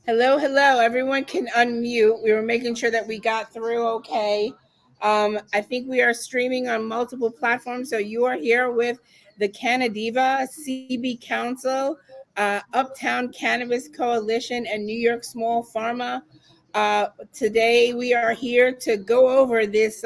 Hello, hello. Everyone can unmute. We were making sure that we got through okay. I think we are streaming on multiple platforms. So you are here with the CannaDiva, CBCounsel, Uptown Cannabis Coalition, and New York Small Farma. Today we are here to go over this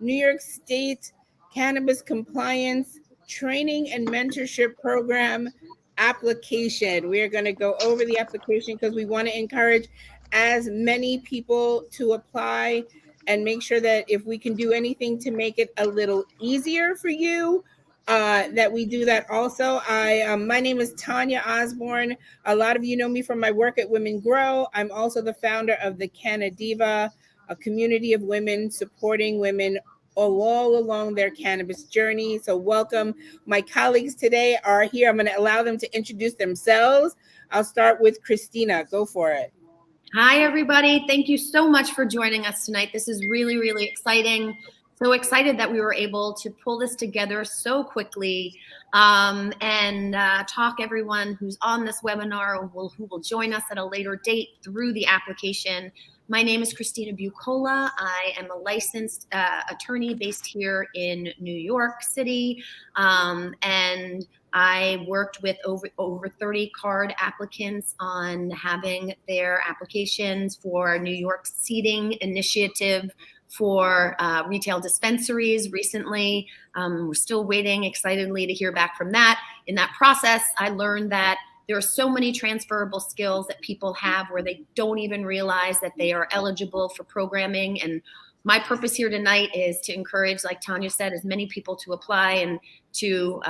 New York State cannabis compliance training and mentorship program application. We are going to go over the application because we want to encourage as many people to apply and make sure that if we can do anything to make it a little easier for you, that we do that also. My name is Tanya Osborne. A lot of you know me from my work at Women Grow. I'm also the founder of the CannaDiva, a community of women supporting women all along their cannabis journey. So welcome. My colleagues today are here. I'm going to allow them to introduce themselves. I'll start with Christina. Go for it. Hi, everybody. Thank you so much for joining us tonight. This is really, really exciting. So excited that we were able to pull this together so quickly and talk everyone who's on this webinar or who will join us at a later date through the application. My name is Christina Bucola. I am a licensed attorney based here in New York City, and I worked with over 30 card applicants on having their applications for New York's seeding initiative for retail dispensaries recently. We're still waiting excitedly to hear back from that. In that process, I learned that there are so many transferable skills that people have where they don't even realize that they are eligible for programming. And my purpose here tonight is to encourage, like Tanya said, as many people to apply and to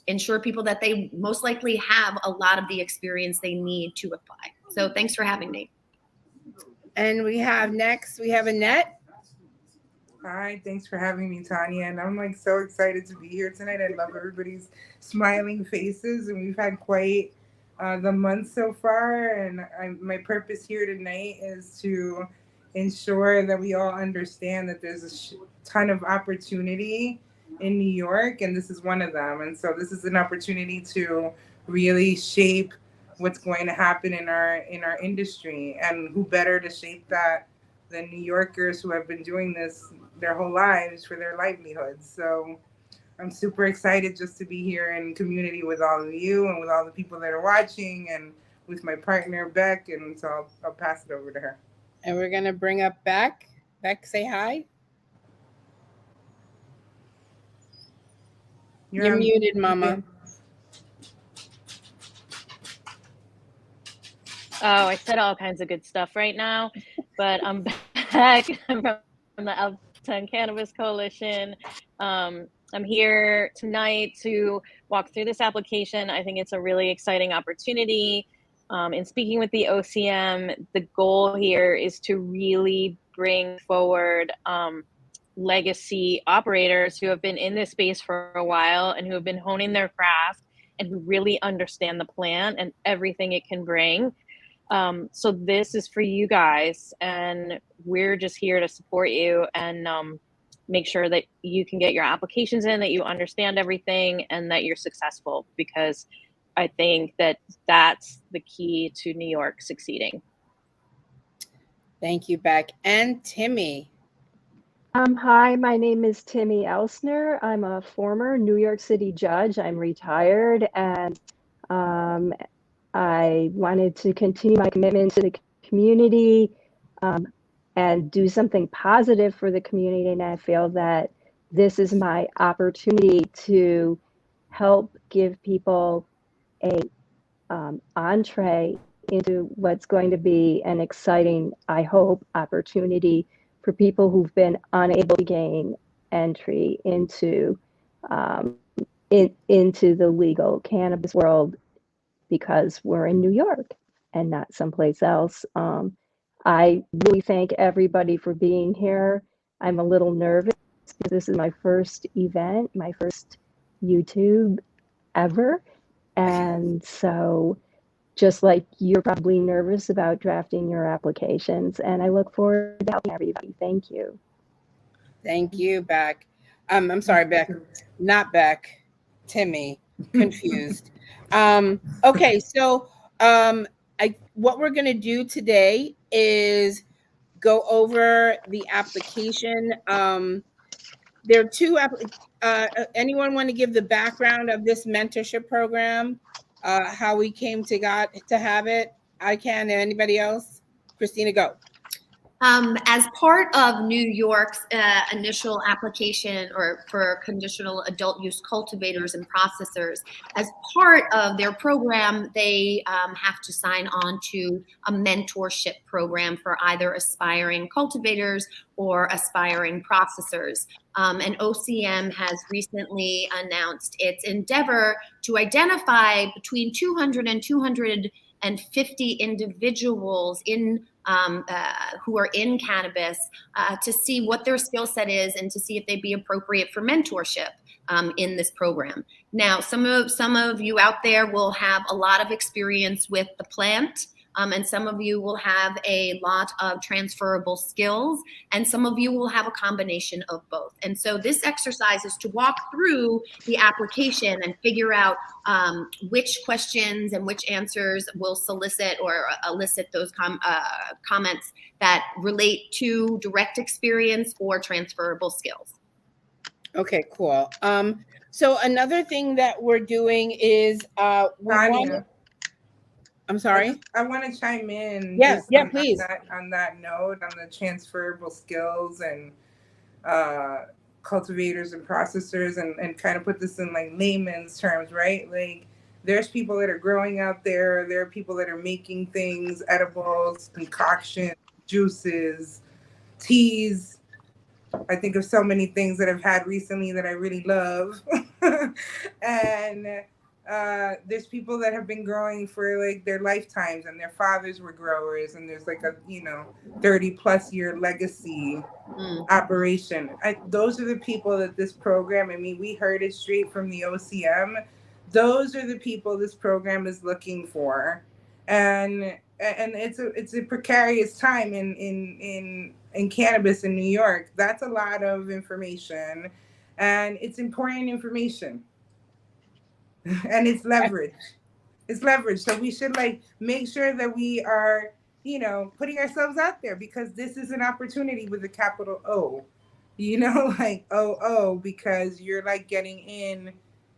ensure people that they most likely have a lot of the experience they need to apply. So thanks for having me. And we have Annette. Hi, thanks for having me, Tanya. And I'm so excited to be here tonight. I love everybody's smiling faces, and we've had quite the month so far. And my purpose here tonight is to ensure that we all understand that there's a ton of opportunity in New York, and this is one of them. And so this is an opportunity to really shape what's going to happen in our industry, and who better to shape that than New Yorkers who have been doing this their whole lives for their livelihoods. So I'm super excited just to be here in community with all of you and with all the people that are watching, and with my partner Beck. And so I'll pass it over to her. And we're going to bring up Beck. Beck, say hi. You're muted, Mama. Oh, I said all kinds of good stuff right now, but I'm back. I'm from the Uptown Cannabis Coalition. I'm here tonight to walk through this application. I think it's a really exciting opportunity. In speaking with the OCM, the goal here is to really bring forward legacy operators who have been in this space for a while and who have been honing their craft and who really understand the plant and everything it can bring. So this is for you guys, and we're just here to support you and make sure that you can get your applications in, that you understand everything, and that you're successful, because I think that that's the key to New York succeeding. Thank you, Beck. And Timmy. Hi, my name is Timmy Elsner. I'm a former New York City judge. I'm retired, and I wanted to continue my commitment to the community and do something positive for the community. And I feel that this is my opportunity to help give people a entree into what's going to be an exciting, I hope, opportunity for people who've been unable to gain entry into the legal cannabis world, because we're in New York and not someplace else. I really thank everybody for being here. I'm a little nervous because this is my first event, my first YouTube ever. And so just like you're probably nervous about drafting your applications, and I look forward to helping everybody. Thank you. Thank you, Beck. I'm sorry, Beck, not Beck, Timmy, confused. Okay, so what we're going to do today is go over the application. There are two. Anyone want to give the background of this mentorship program? How we came to have it? I can. Anybody else? Christina, go. As part of New York's initial application or for conditional adult use cultivators and processors, as part of their program, they have to sign on to a mentorship program for either aspiring cultivators or aspiring processors. And OCM has recently announced its endeavor to identify between 200 and 250 individuals in who are in cannabis to see what their skill set is and to see if they'd be appropriate for mentorship in this program. Now, some of you out there will have a lot of experience with the plant, and some of you will have a lot of transferable skills, and some of you will have a combination of both. And so this exercise is to walk through the application and figure out which questions and which answers will solicit or elicit those comments that relate to direct experience or transferable skills. Okay, cool. So another thing that we're doing is I'm sorry. I want to chime in. Please. On that note, on the transferable skills and cultivators and processors, and kind of put this in like layman's terms, right? Like, there's people that are growing out there. There are people that are making things, edibles, concoctions, juices, teas. I think of so many things that I've had recently that I really love. And there's people that have been growing for like their lifetimes, and their fathers were growers, and there's like a 30+ year legacy operation. Those are the people that this program, I mean, we heard it straight from the OCM. Those are the people this program is looking for. And it's a precarious time in cannabis in New York. That's a lot of information, and it's important information. And it's leverage. It's leverage. So we should like make sure that we are, putting ourselves out there, because this is an opportunity with a capital O, like OO, because you're like getting in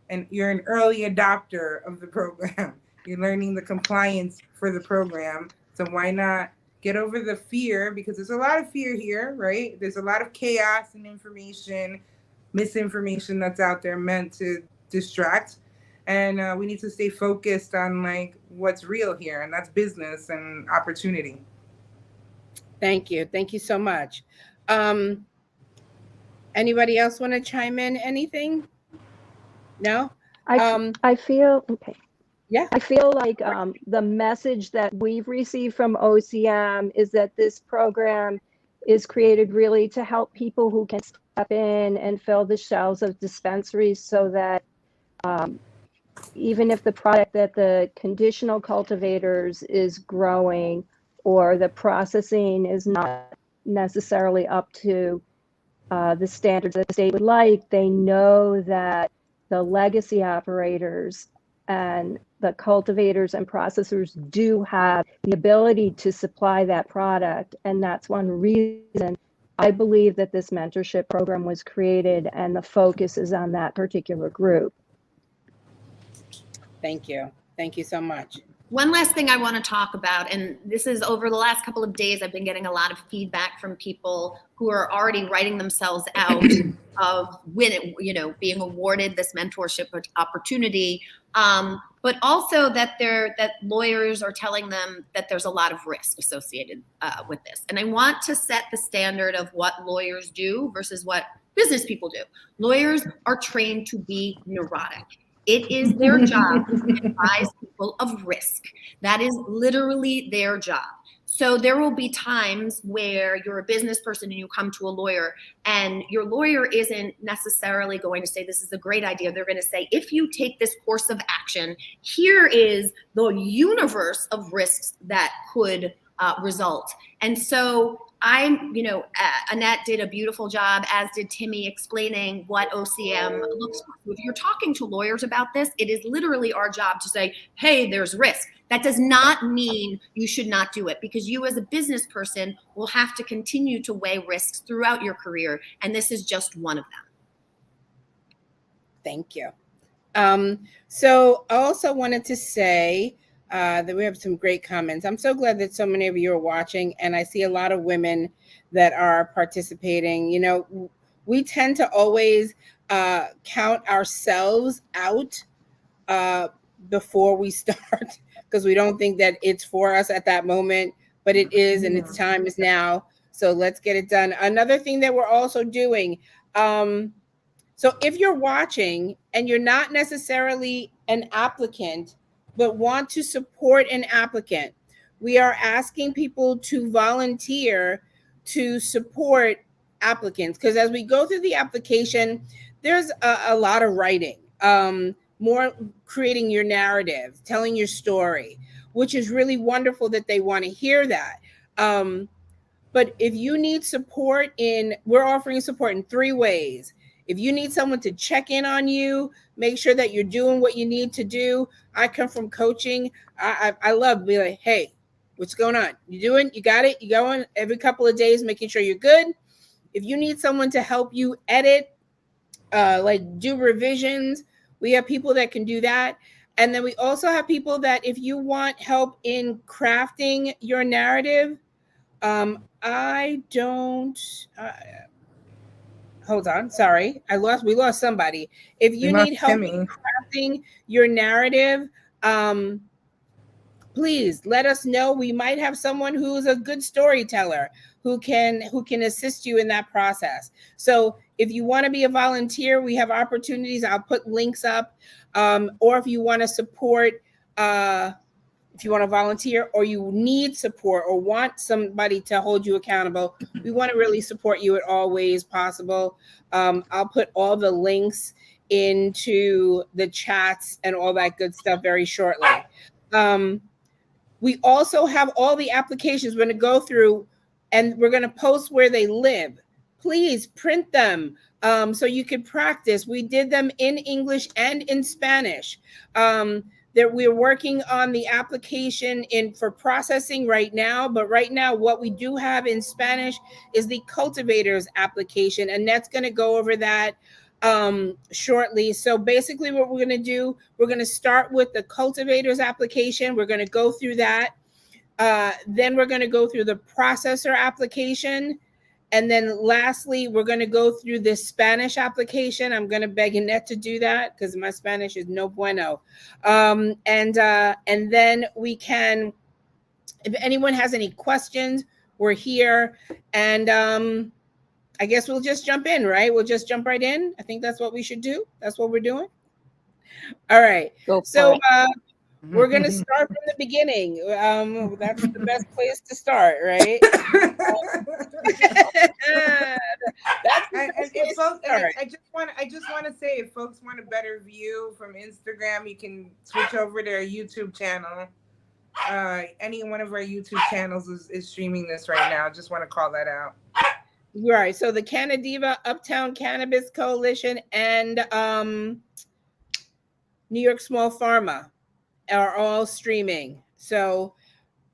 and you're an early adopter of the program. You're learning the compliance for the program. So why not get over the fear? Because there's a lot of fear here, right? There's a lot of chaos and misinformation that's out there meant to distract. And we need to stay focused on like what's real here, and that's business and opportunity. Thank you. Thank you so much. Anybody else want to chime in anything? No? I feel, okay. Yeah. I feel like the message that we've received from OCM is that this program is created really to help people who can step in and fill the shelves of dispensaries, so that even if the product that the conditional cultivators is growing or the processing is not necessarily up to the standards that the state would like, they know that the legacy operators and the cultivators and processors do have the ability to supply that product. And that's one reason I believe that this mentorship program was created, and the focus is on that particular group. Thank you. Thank you so much. One last thing I want to talk about, and this is over the last couple of days, I've been getting a lot of feedback from people who are already writing themselves out of being awarded this mentorship opportunity, but also that lawyers are telling them that there's a lot of risk associated with this. And I want to set the standard of what lawyers do versus what business people do. Lawyers are trained to be neurotic. It is their job to advise people of risk. That is literally their job. So there will be times where you're a business person and you come to a lawyer, and your lawyer isn't necessarily going to say, this is a great idea. They're going to say, if you take this course of action, here is the universe of risks that could result. And so Annette did a beautiful job, as did Timmy, explaining what OCM looks like. If you're talking to lawyers about this, it is literally our job to say, hey, there's risk. That does not mean you should not do it, because you as a business person will have to continue to weigh risks throughout your career. And this is just one of them. Thank you. So I also wanted to say that we have some great comments. I'm so glad that so many of you are watching, and I see a lot of women that are participating. You know, we tend to always count ourselves out before we start because we don't think that it's for us at that moment, but it is, and its time is now. So let's get it done. Another thing that we're also doing, so if you're watching and you're not necessarily an applicant, but want to support an applicant, we are asking people to volunteer to support applicants. Because as we go through the application, there's a lot of writing, more creating your narrative, telling your story, which is really wonderful that they want to hear that. But if you need support we're offering support in 3 ways. If you need someone to check in on you, make sure that you're doing what you need to do. I come from coaching. I love being like, hey, what's going on? You doing? You got it? You going? Every couple of days, making sure you're good. If you need someone to help you edit, like do revisions, we have people that can do that. And then we also have people that if you want help in crafting your narrative, hold on, sorry. We lost somebody. If you need help in crafting your narrative, please let us know. We might have someone who's a good storyteller who can assist you in that process. So if you want to be a volunteer, we have opportunities. I'll put links up. Or if you want to support, if you want to volunteer or you need support or want somebody to hold you accountable, we want to really support you in all ways possible. I'll put all the links into the chats and all that good stuff very shortly. We also have all the applications we're going to go through, and we're going to post where they live. Please print them so you can practice. We did them in English and in Spanish. That we're working on the application for processing right now, but right now what we do have in Spanish is the cultivators application, and that's going to go over that shortly. So basically what we're going to do, we're going to start with the cultivators application. We're going to go through that. Then we're going to go through the processor application. And then lastly, we're going to go through this Spanish application. I'm going to beg Annette to do that because my Spanish is no bueno. And then we can, if anyone has any questions, we're here. And I guess we'll just jump in, right? We'll just jump right in. I think that's what we should do. That's what we're doing. All right. So we're going to start from the beginning. That's the best place to start, right? I just want to say, if folks want a better view from Instagram, you can switch over to our YouTube channel. Any one of our YouTube channels is streaming this right now. Just want to call that out. Right. So the CannaDiva, Uptown Cannabis Coalition, and New York Small Farma are all streaming. So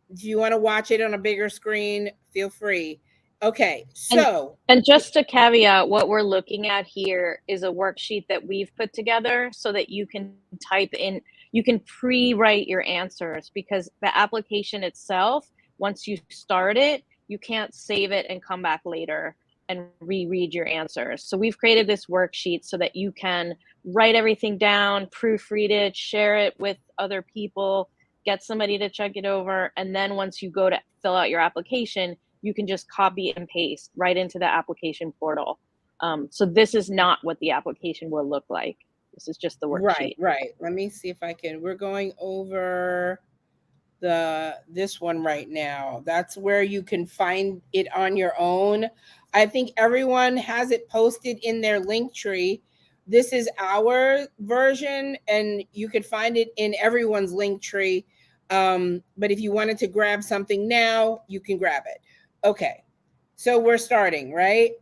if you want to watch it on a bigger screen, feel free. Okay, so. And just to caveat, what we're looking at here is a worksheet that we've put together so that you can type in, you can pre-write your answers, because the application itself, once you start it, you can't save it and come back later and reread your answers. So we've created this worksheet so that you can write everything down, proofread it, share it with other people, get somebody to check it over. And then once you go to fill out your application, you can just copy and paste right into the application portal. So this is not what the application will look like. This is just the worksheet. Right. Let me see if I can. We're going over this one right now. That's where you can find it on your own. I think everyone has it posted in their link tree. This is our version, and you could find it in everyone's link tree. But if you wanted to grab something now, you can grab it. Okay, So we're starting, right?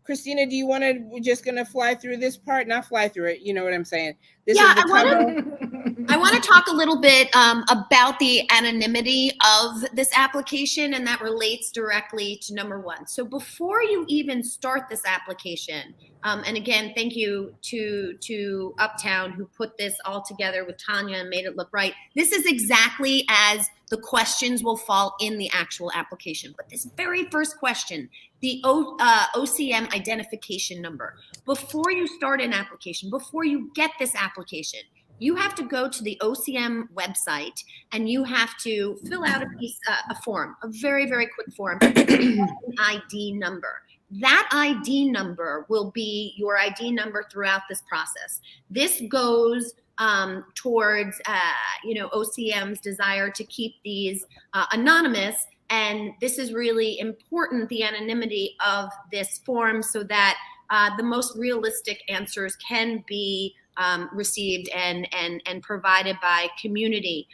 Christina, do you want to, we're just going to fly through this part? Not fly through it. You know what I'm saying? This Yeah, is the I want to talk a little bit about the anonymity of this application, and that relates directly to number one. So before you even start this application, and again, thank you to Uptown who put this all together with Tanya and made it look right. This is exactly as the questions will fall in the actual application. But this very first question, the OCM identification number, before you start an application, before you get this application, you have to go to the OCM website and you have to fill out a form, a very, very quick form, an ID number. That ID number will be your ID number throughout this process. This goes towards, OCM's desire to keep these anonymous. And this is really important, the anonymity of this form, so that the most realistic answers can be received and provided by community.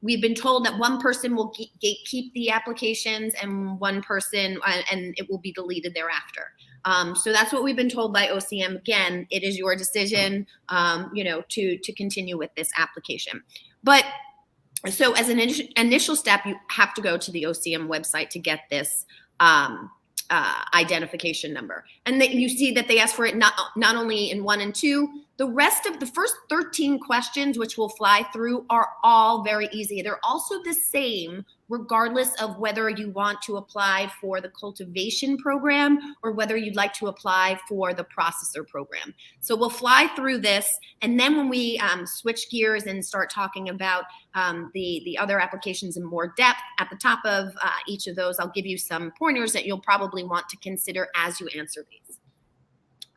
We've been told that one person will gatekeep the applications and one person, and it will be deleted thereafter. So that's what we've been told by OCM. Again, it is your decision, to continue with this application. But so as an initial step, you have to go to the OCM website to get this identification number. And you see that they ask for it not only in 1 and 2, the rest of the first 13 questions, which we'll fly through, are all very easy. They're also the same regardless of whether you want to apply for the cultivation program or whether you'd like to apply for the processor program. So we'll fly through this, and then when we switch gears and start talking about the other applications in more depth, at the top of each of those, I'll give you some pointers that you'll probably want to consider as you answer these.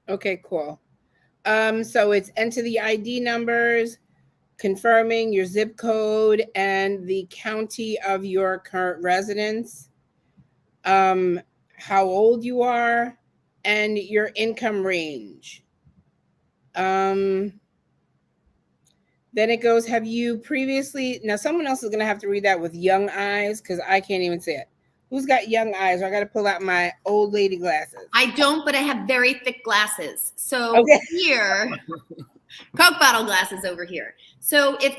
Okay, cool. So it's enter the ID numbers, confirming your zip code and the county of your current residence, how old you are, and your income range. Then it goes, have you previously, now someone else is going to have to read that with young eyes because I can't even see it. Who's got young eyes? Or I got to pull out my old lady glasses. I don't, but I have very thick glasses. So okay. Here, Coke bottle glasses over here. So if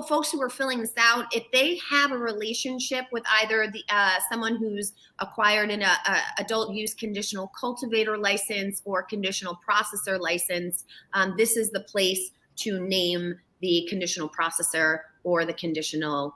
folks who are filling this out, if they have a relationship with either the someone who's acquired an adult use conditional cultivator license or conditional processor license, this is the place to name the conditional processor or the conditional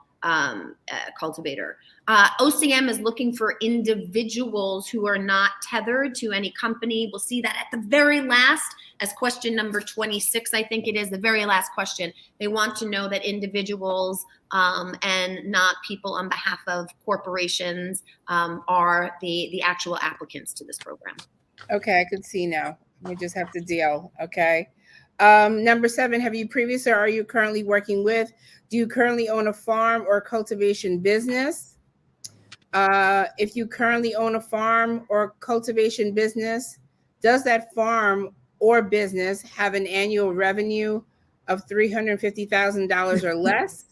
cultivator. OCM is looking for individuals who are not tethered to any company. We'll see that at the very last, as question number 26, I think it is, the very last question. They want to know that individuals and not people on behalf of corporations are the actual applicants to this program. Okay, I can see now. We just have to deal, okay? Number 7, have you previously or are you currently working with? Do you currently own a farm or cultivation business? If you currently own a farm or cultivation business, does that farm or business have an annual revenue of $350,000 or less?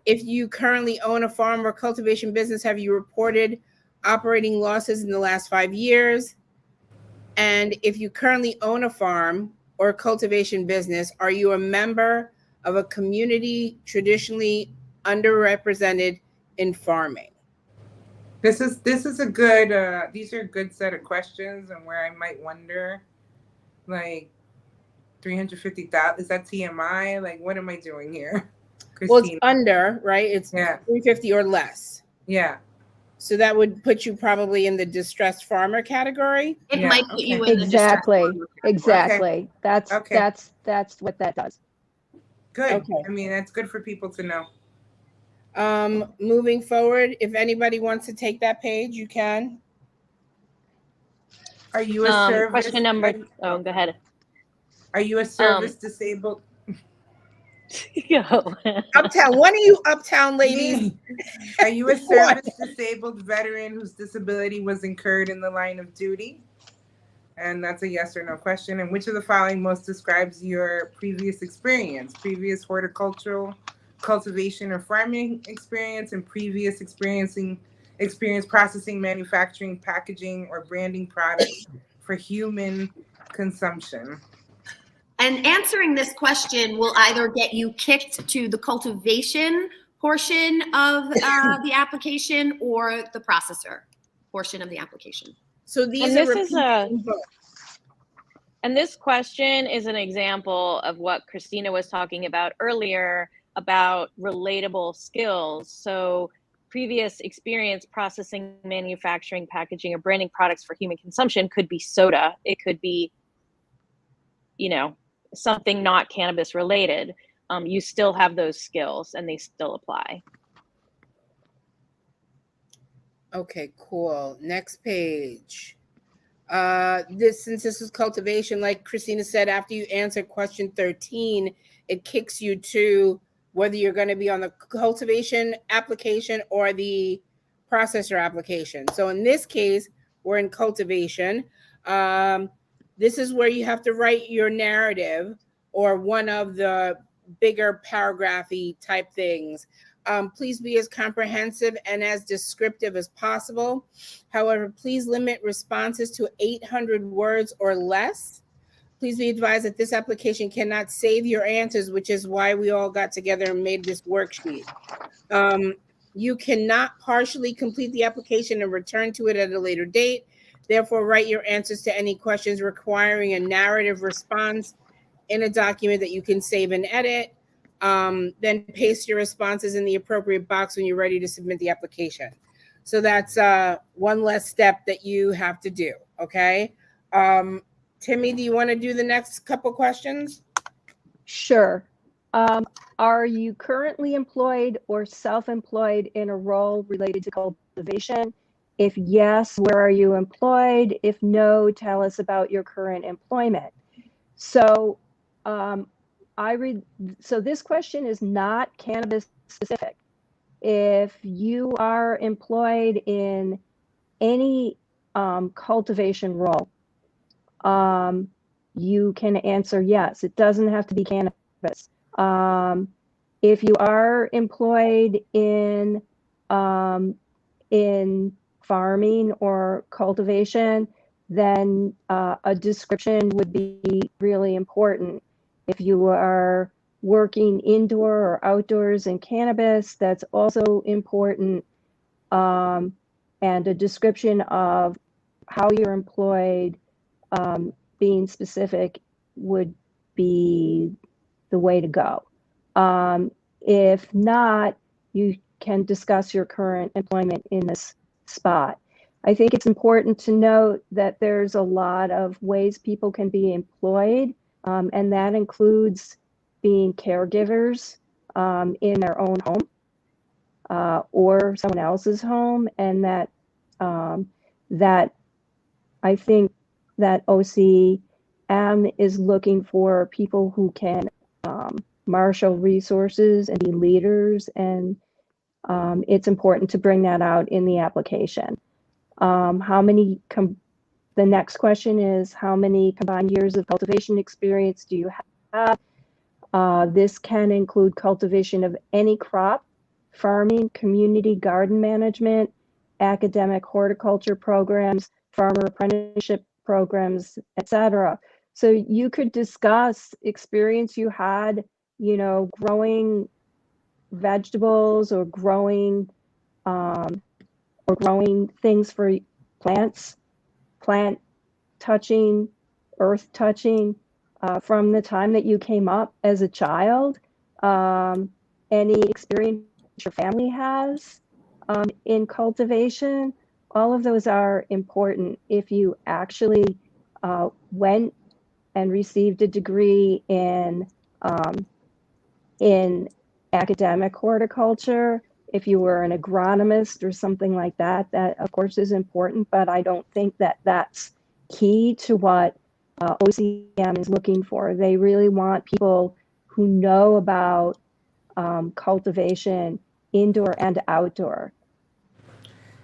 If you currently own a farm or cultivation business, have you reported operating losses in the last 5 years? And if you currently own a farm or cultivation business, are you a member of a community traditionally underrepresented in farming? This is a good, these are a good set of questions, and where I might wonder, like, 350,000, is that TMI? Like, what am I doing here? Christina? Well, it's under, right? It's 350 or less. Yeah. So that would put you probably in the distressed farmer category. It might put you in exactly. the Exactly. Okay. That's what that does. Good. Okay. I mean, that's good for people to know. Moving forward, if anybody wants to take that page, you can. Are you a service? Question number. Oh, go ahead. Are you a service disabled? Yo. Uptown, one of you Uptown ladies. Are you a service disabled veteran whose disability was incurred in the line of duty? And that's a yes or no question. And which of the following most describes your previous experience? Previous horticultural, cultivation, or farming experience, and previous experience experience processing, manufacturing, packaging, or branding products for human consumption. And answering this question will either get you kicked to the cultivation portion of the application or the processor portion of the application. So these And are this is repeating both. And this question is an example of what Christina was talking about earlier about relatable skills. So previous experience processing, manufacturing, packaging, or branding products for human consumption could be soda. It could be, you know, something not cannabis related. You still have those skills and they still apply. Okay, cool. Next page. Since this is cultivation, like Christina said, after you answer question 13, it kicks you to whether you're going to be on the cultivation application or the processor application. So in this case, we're in cultivation. This is where you have to write your narrative or one of the bigger paragraphy type things. Please be as comprehensive and as descriptive as possible. However, please limit responses to 800 words or less. Please be advised that this application cannot save your answers, which is why we all got together and made this worksheet. You cannot partially complete the application and return to it at a later date. Therefore, write your answers to any questions requiring a narrative response in a document that you can save and edit. Then paste your responses in the appropriate box when you're ready to submit the application. So that's one less step that you have to do, okay? Timmy, do you want to do the next couple questions? Sure. Are you currently employed or self-employed in a role related to cultivation? If yes, where are you employed? If no, tell us about your current employment. So so this question is not cannabis specific. If you are employed in any cultivation role, you can answer yes. It doesn't have to be cannabis. If you are employed in farming or cultivation, then a description would be really important. If you are working indoor or outdoors in cannabis, that's also important. And a description of how you're employed, being specific, would be the way to go. If not, you can discuss your current employment in this spot. I think it's important to note that there's a lot of ways people can be employed, and that includes being caregivers in their own home or someone else's home, and that I think that OCM is looking for people who can marshal resources and be leaders, and it's important to bring that out in the application. The next question is, how many combined years of cultivation experience do you have? This can include cultivation of any crop, farming, community garden management, academic horticulture programs, farmer apprenticeship programs, etc. So you could discuss experience you had, growing vegetables or growing things for plants, plant touching, earth touching, from the time that you came up as a child, any experience your family has in cultivation. All of those are important. If you actually went and received a degree in academic horticulture, if you were an agronomist or something like that, that of course is important, but I don't think that that's key to what OCM is looking for. They really want people who know about cultivation, indoor and outdoor.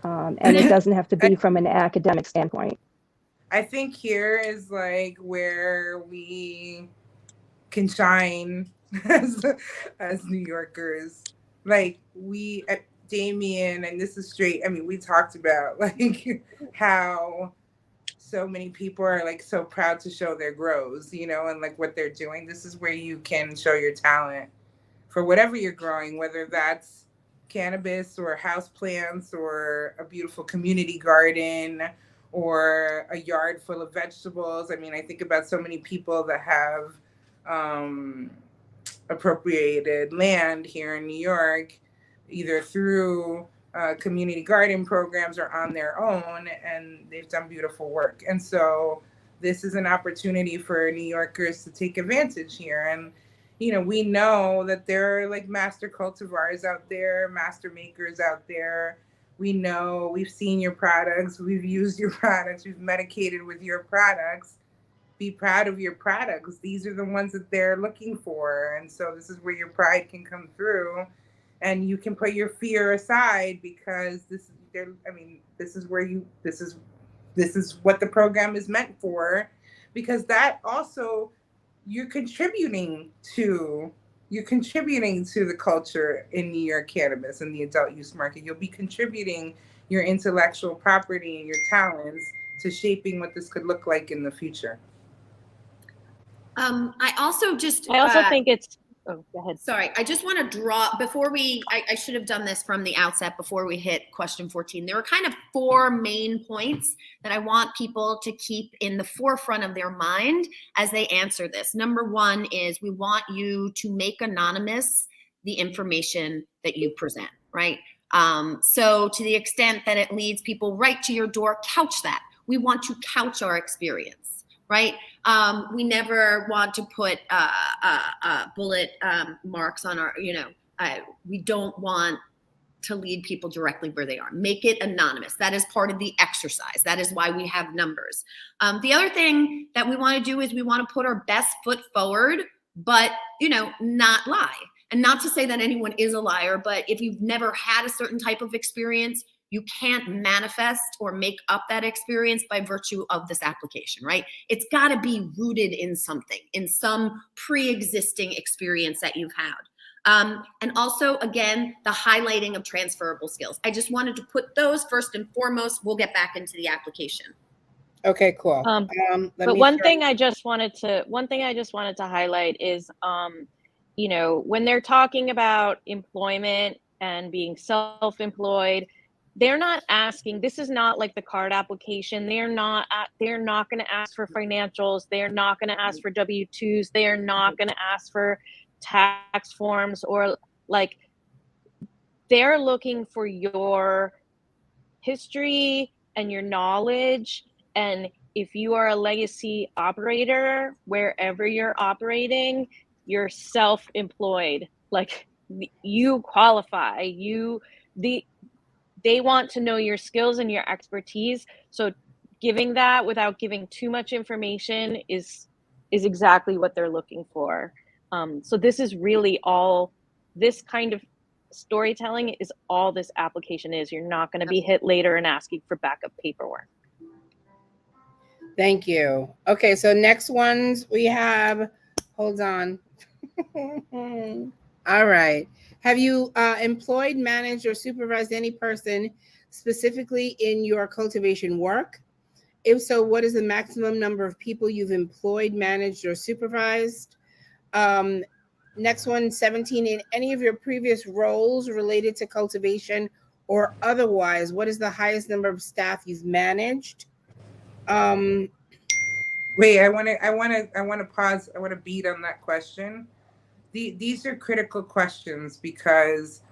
And it doesn't have to be from an academic standpoint. I think here is like where we can shine as New Yorkers. Like Damien, and this is straight, I mean, we talked about like how so many people are like so proud to show their grows, you know, and like what they're doing. This is where you can show your talent for whatever you're growing, whether that's cannabis or house plants or a beautiful community garden or a yard full of vegetables. I mean, I think about so many people that have appropriated land here in New York, either through community garden programs or on their own, and they've done beautiful work. And so this is an opportunity for New Yorkers to take advantage here. And, you know, we know that there are like master cultivars out there, master makers out there. We know, we've seen your products, we've used your products, we've medicated with your products. Be proud of your products. These are the ones that they're looking for. And so this is where your pride can come through, and you can put your fear aside, because this is where this is what the program is meant for, because that also you're contributing to the culture in New York cannabis and the adult use market. You'll be contributing your intellectual property and your talents to shaping what this could look like in the future. I also think it's, oh, go ahead. Sorry, I just want to draw, before I should have done this from the outset before we hit question 14. There were kind of 4 main points that I want people to keep in the forefront of their mind as they answer this. Number 1 is we want you to make anonymous the information that you present, right? So to the extent that it leads people right to your door, couch that. We want to couch our experience, right? We never want to put bullet marks on our, we don't want to lead people directly where they are. Make it anonymous. That is part of the exercise. That is why we have numbers. The other thing that we want to do is we want to put our best foot forward, but, not lie. And not to say that anyone is a liar, but if you've never had a certain type of experience, you can't manifest or make up that experience by virtue of this application, right? It's got to be rooted in something, in some pre-existing experience that you've had. And also, again, the highlighting of transferable skills. I just wanted to put those first and foremost. We'll get back into the application. Okay, cool. But one thing I just wanted to highlight is, when they're talking about employment and being self-employed, they're not asking, this is not like the card application. They're not going to ask for financials. They're not going to ask for W-2s. They're not going to ask for tax forms, or like, they're looking for your history and your knowledge. And if you are a legacy operator, wherever you're operating, you're self-employed, like you qualify, they want to know your skills and your expertise. So giving that without giving too much information is exactly what they're looking for. So this is really all, this kind of storytelling is all this application is. You're not going to be hit later and asking for backup paperwork. Thank you. Okay, so next ones we have, hold on. All right. Have you employed, managed, or supervised any person specifically in your cultivation work? If so, what is the maximum number of people you've employed, managed, or supervised? Next one, 17, in any of your previous roles related to cultivation or otherwise, what is the highest number of staff you've managed? Wait, I want to pause. I want to beat on that question. These are critical questions, because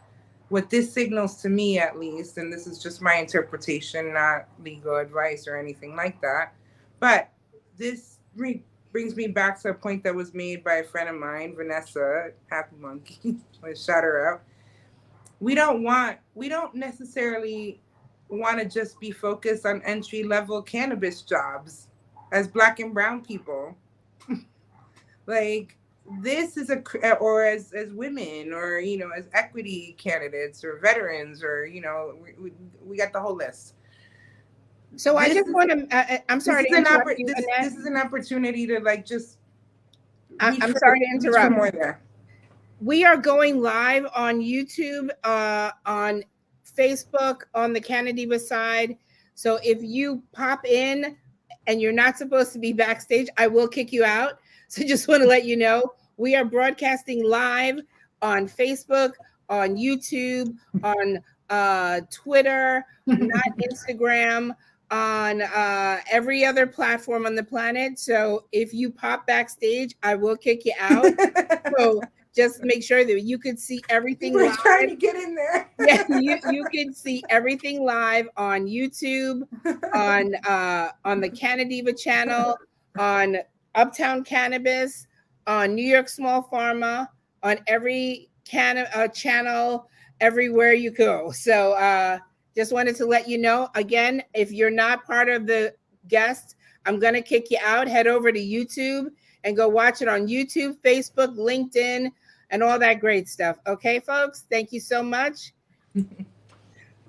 what this signals to me, at least, and this is just my interpretation, not legal advice or anything like that, but this brings me back to a point that was made by a friend of mine, Vanessa, Happy Monkey. I shout her out. We don't necessarily want to just be focused on entry-level cannabis jobs as Black and brown people. Like, this is or as women, or as equity candidates or veterans, or we got the whole list. So I just want to I'm sorry to interrupt you, this is an opportunity to I'm sorry to interrupt. More there. We are going live on YouTube on Facebook on the CannaDiva side. So if you pop in and you're not supposed to be backstage, I will kick you out. So just want to let you know, we are broadcasting live on Facebook, on YouTube, on Twitter, not Instagram, on every other platform on the planet. So if you pop backstage, I will kick you out. So just make sure that you could see everything We're live. trying to get in there. Yeah, you can see everything live on YouTube, on the CannaDiva channel, on Uptown Cannabis, on New York Small Farma, on every channel everywhere you go. So just wanted to let you know, again, if you're not part of the guest, I'm going to kick you out. Head over to YouTube and go watch it on YouTube, Facebook, LinkedIn, and all that great stuff. Okay, folks? Thank you so much.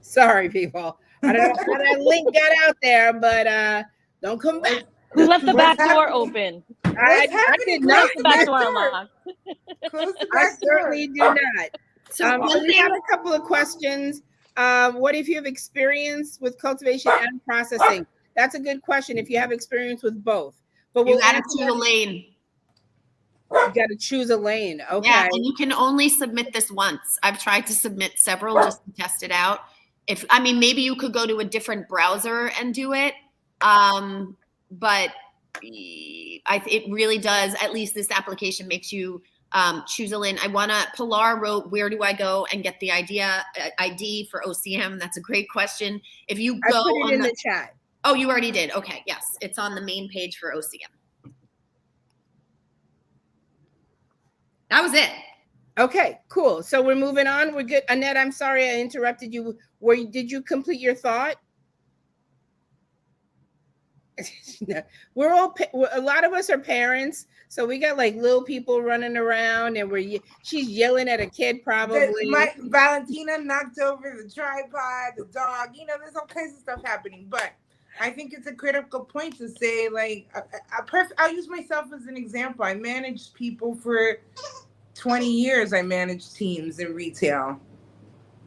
Sorry, people. I don't know how that link got out there, but don't come back. Who left the What's back door happening? open? I happening? did not. The back door unlocked. Close the I back certainly door. do not. So So one we thing, have a couple of questions. What if you have experience with cultivation and processing? That's a good question. If you have experience with both, but you we'll got to answer choose a lane. You got to choose a lane. Okay. Yeah, and you can only submit this once. I've tried to submit several just to test it out. Maybe you could go to a different browser and do it, but it really does. At least this application makes you choose a lane. Pilar wrote, "Where do I go and get the ID for OCM?" That's a great question. If you go, I put it in the chat. Oh, you already did. Okay, yes, it's on the main page for OCM. That was it. Okay, cool. So we're moving on. We're good. Annette, I'm sorry I interrupted you. Did you complete your thought? A lot of us are parents, so we got like little people running around, and she's yelling at a kid probably. Valentina knocked over the tripod, the dog. There's all kinds of stuff happening. But I think it's a critical point to say, like, I'll use myself as an example. I managed people for 20 years. I managed teams in retail.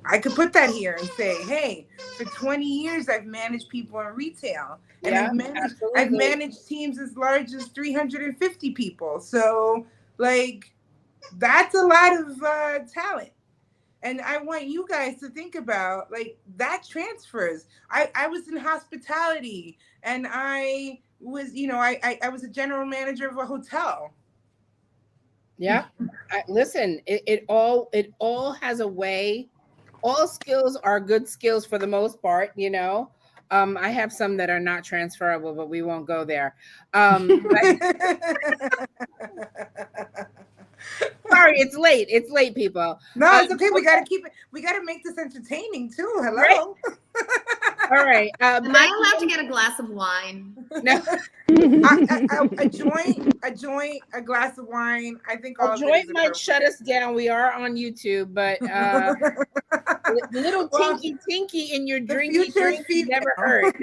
I could put that here and say, hey, for 20 years, I've managed people in retail. And I've managed teams as large as 350 people. So, like, that's a lot of talent. And I want you guys to think about, like, that transfers. I was in hospitality, and I was, I was a general manager of a hotel. Yeah. Listen, it all has a way. All skills are good skills for the most part, I have some that are not transferable, but we won't go there. Sorry, it's late. It's late, people. No, it's okay. We got to make this entertaining too. Hello. Right? All right. Am I allowed to get a glass of wine? No. A joint, a glass of wine. I think all a joint might shut us down. We are on YouTube, but little tinky in your drink never hurt.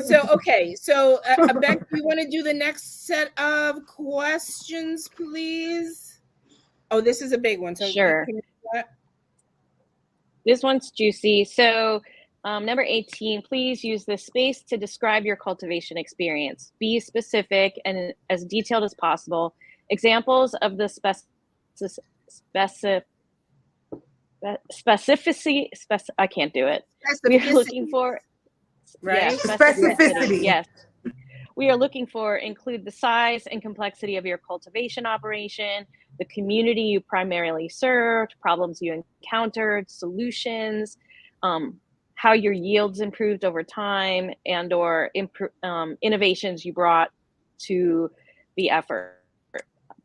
So Beck, you want to do the next set of questions, please? Oh, this is a big one. So sure. This one's juicy. So number 18, please use this space to describe your cultivation experience. Be specific and as detailed as possible. Examples of the specificity, I can't do it. We're looking for, right? Yeah, specificity. Yes. We are looking for include the size and complexity of your cultivation operation, the community you primarily served, problems you encountered, solutions, how your yields improved over time, and or innovations you brought to the effort.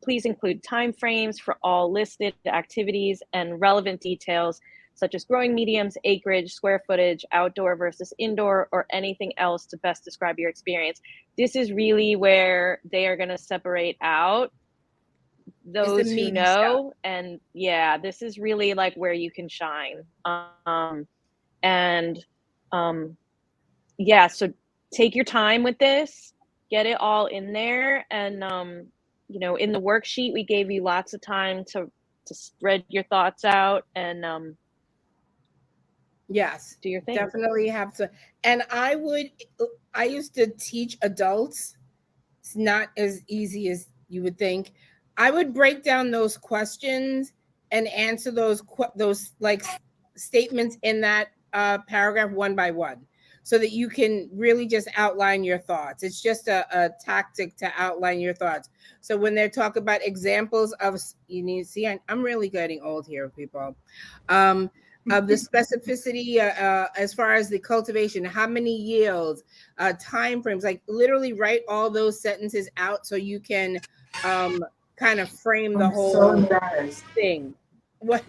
Please include timeframes for all listed activities and relevant details such as growing mediums, acreage, square footage, outdoor versus indoor, or anything else to best describe your experience. This is really where they are going to separate out those who know. And yeah, this is really like where you can shine. So take your time with this, get it all in there. And, in the worksheet, we gave you lots of time to spread your thoughts out and Yes, do your thing. definitely have to. And I used to teach adults. It's not as easy as you would think. I would break down those questions and answer those like statements in that paragraph one by one, so that you can really just outline your thoughts. It's just a tactic to outline your thoughts. So when they talk about examples of, you need to see, I'm really getting old here, people. Of the specificity as far as the cultivation, how many yields, time frames, like literally write all those sentences out so you can kind of frame the I'm whole so embarrassed. thing. What?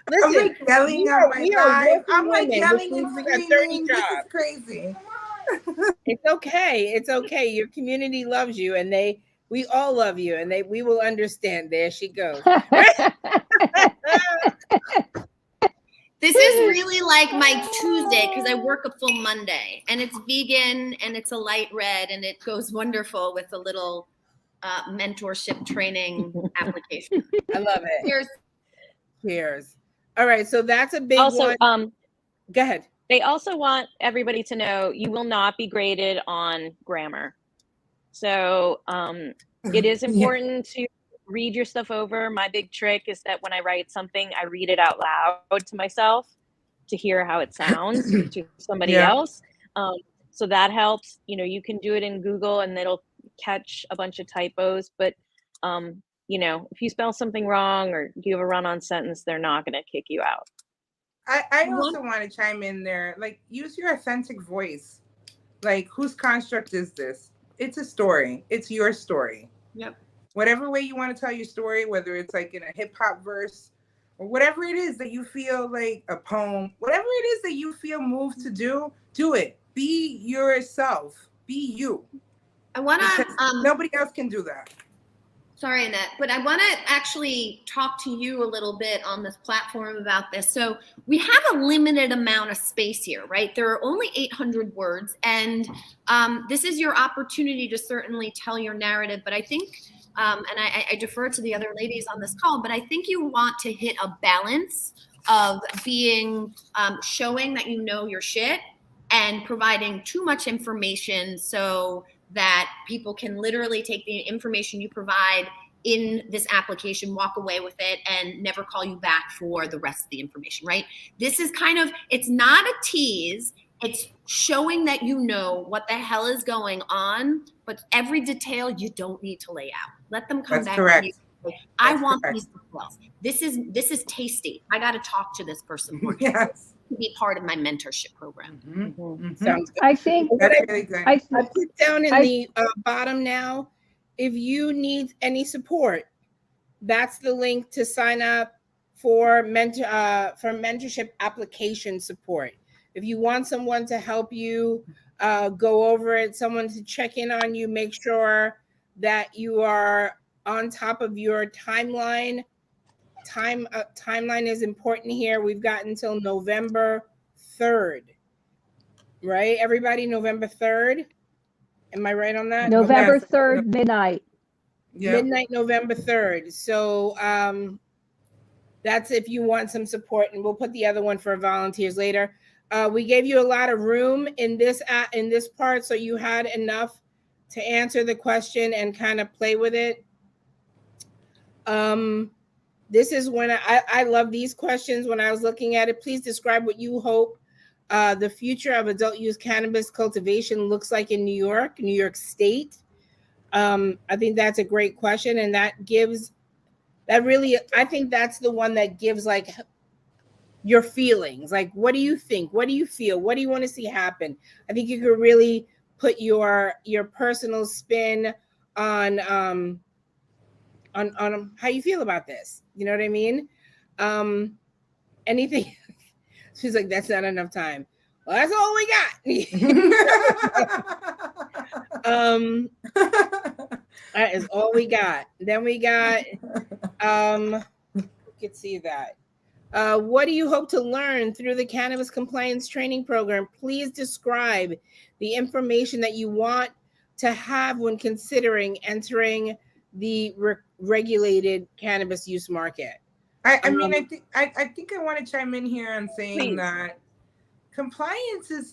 I'm Listen, like yelling at my we are live. working I'm like women, yelling which and means we got 30 screaming. This is jobs. crazy. It's okay. It's okay. Your community loves you, and we all love you, and we will understand. There she goes. This is really like my Tuesday because I work a full Monday, and it's vegan and it's a light red, and it goes wonderful with a little mentorship training application. I love it. Cheers. Cheers. All right, so that's a big Also, one. Go ahead. they also want everybody to know you will not be graded on grammar. So it is important to read your stuff over. My big trick is that when I write something, I read it out loud to myself to hear how it sounds to somebody else. So that helps. You know, you can do it in Google and it'll catch a bunch of typos, but you know, if you spell something wrong or you have a run-on sentence, they're not going to kick you out. I also want to chime in there. Like, use your authentic voice. Like, whose construct is this? It's a story. It's your story. Yep. Whatever way you want to tell your story, whether it's like in a hip hop verse or whatever it is that you feel like a poem, whatever it is that you feel moved to do it. Be yourself. Be you. I want to. Nobody else can do that. Sorry, Annette, but I want to actually talk to you a little bit on this platform about this. So we have a limited amount of space here, right? There are only 800 words, and this is your opportunity to certainly tell your narrative. But I think, and I defer to the other ladies on this call, but I think you want to hit a balance of being, showing that you know your shit and providing too much information so that people can literally take the information you provide in this application, walk away with it, and never call you back for the rest of the information, right? This is kind of, it's not a tease. It's showing that you know what the hell is going on, but every detail you don't need to lay out. Let them come back. Correct. I want these details. This is tasty. I got to talk to this person more. Yes. To be part of my mentorship program. Sounds good. I think That's really good. I put down in the bottom now, if you need any support, that's the link to sign up for mentorship application support. If you want someone to help you go over it, someone to check in on you, make sure that you are on top of your timeline. Timeline is important here. We've got until November 3rd, right? Everybody, November 3rd. Am I right on that? November 3rd, midnight. Yep. Midnight, November 3rd. So that's if you want some support, and we'll put the other one for volunteers later. We gave you a lot of room in this part, so you had enough to answer the question and kind of play with it. This is when I love these questions. When I was looking at it, please describe what you hope the future of adult use cannabis cultivation looks like in New York State. I think that's a great question, and I think that's the one that gives like your feelings. Like, what do you think? What do you feel? What do you want to see happen? I think you could really put your personal spin on how you feel about this. You know what I mean? Anything. She's like, that's not enough time. Well, that's all we got. That is all we got. Then we got, you could see that. What do you hope to learn through the Cannabis Compliance Training Program? Please describe the information that you want to have when considering entering the regulated cannabis use market. I mean, I think I want to chime in here on saying Please. that compliance is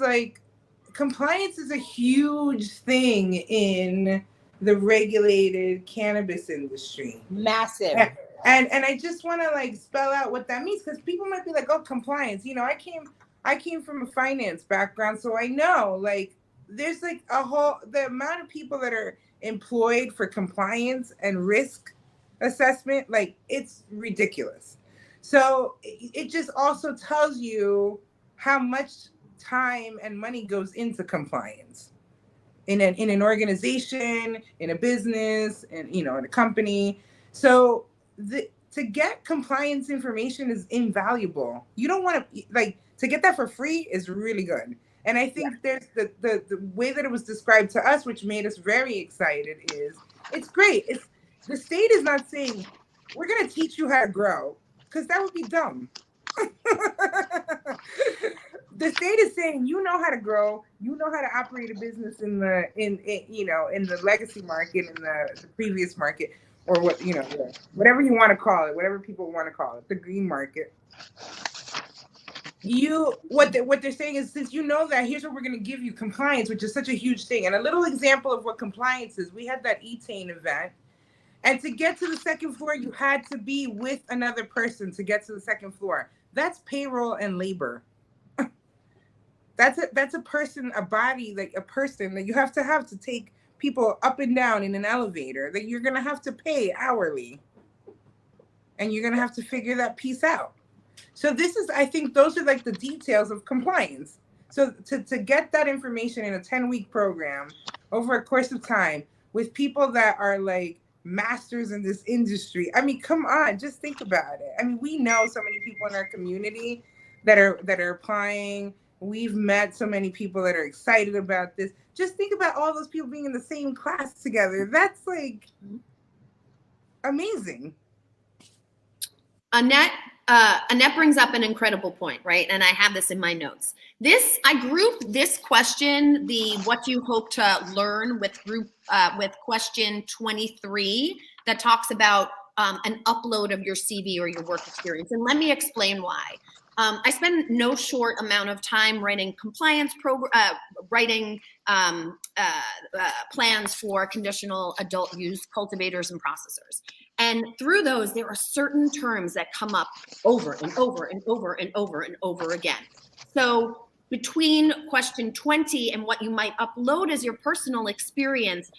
a huge thing in the regulated cannabis industry. Massive. And I just want to like spell out what that means, because people might be like, oh, compliance. You know, I came from a finance background, so I know like there's like the amount of people that are employed for compliance and risk assessment, like it's ridiculous. So it just also tells you how much time and money goes into compliance in an organization, in a business, and in a company. So to get compliance information is invaluable. You don't want to get that for free is really good. And I think there's the way that it was described to us, which made us very excited, is it's great. The state is not saying we're going to teach you how to grow, because that would be dumb. The state is saying you know how to grow, you know how to operate a business in the legacy market, in the previous market, or whatever you want to call it, whatever people want to call it, the green market. What they're saying is, since you know that, here's what we're going to give you: compliance, which is such a huge thing. And a little example of what compliance is: we had that Etain event, and to get to the second floor, you had to be with another person to get to the second floor. That's payroll and labor. That's a person, a body, like a person that you have to take people up and down in an elevator, that you're going to have to pay hourly. And you're going to have to figure that piece out. So I think those are like the details of compliance. So to get that information in a 10-week program over a course of time with people that are like masters in this industry, I mean, come on, just think about it. I mean, we know so many people in our community that are applying. We've met so many people that are excited about this. Just think about all those people being in the same class together. That's like amazing. Annette brings up an incredible point, right? And I have this in my notes. I grouped this question, the what you hope to learn, with question 23 that talks about an upload of your CV or your work experience. And let me explain why. I spend no short amount of time writing compliance plans for conditional adult use cultivators and processors. And through those, there are certain terms that come up over and over and over and over and over again. So between question 20 and what you might upload as your personal experience,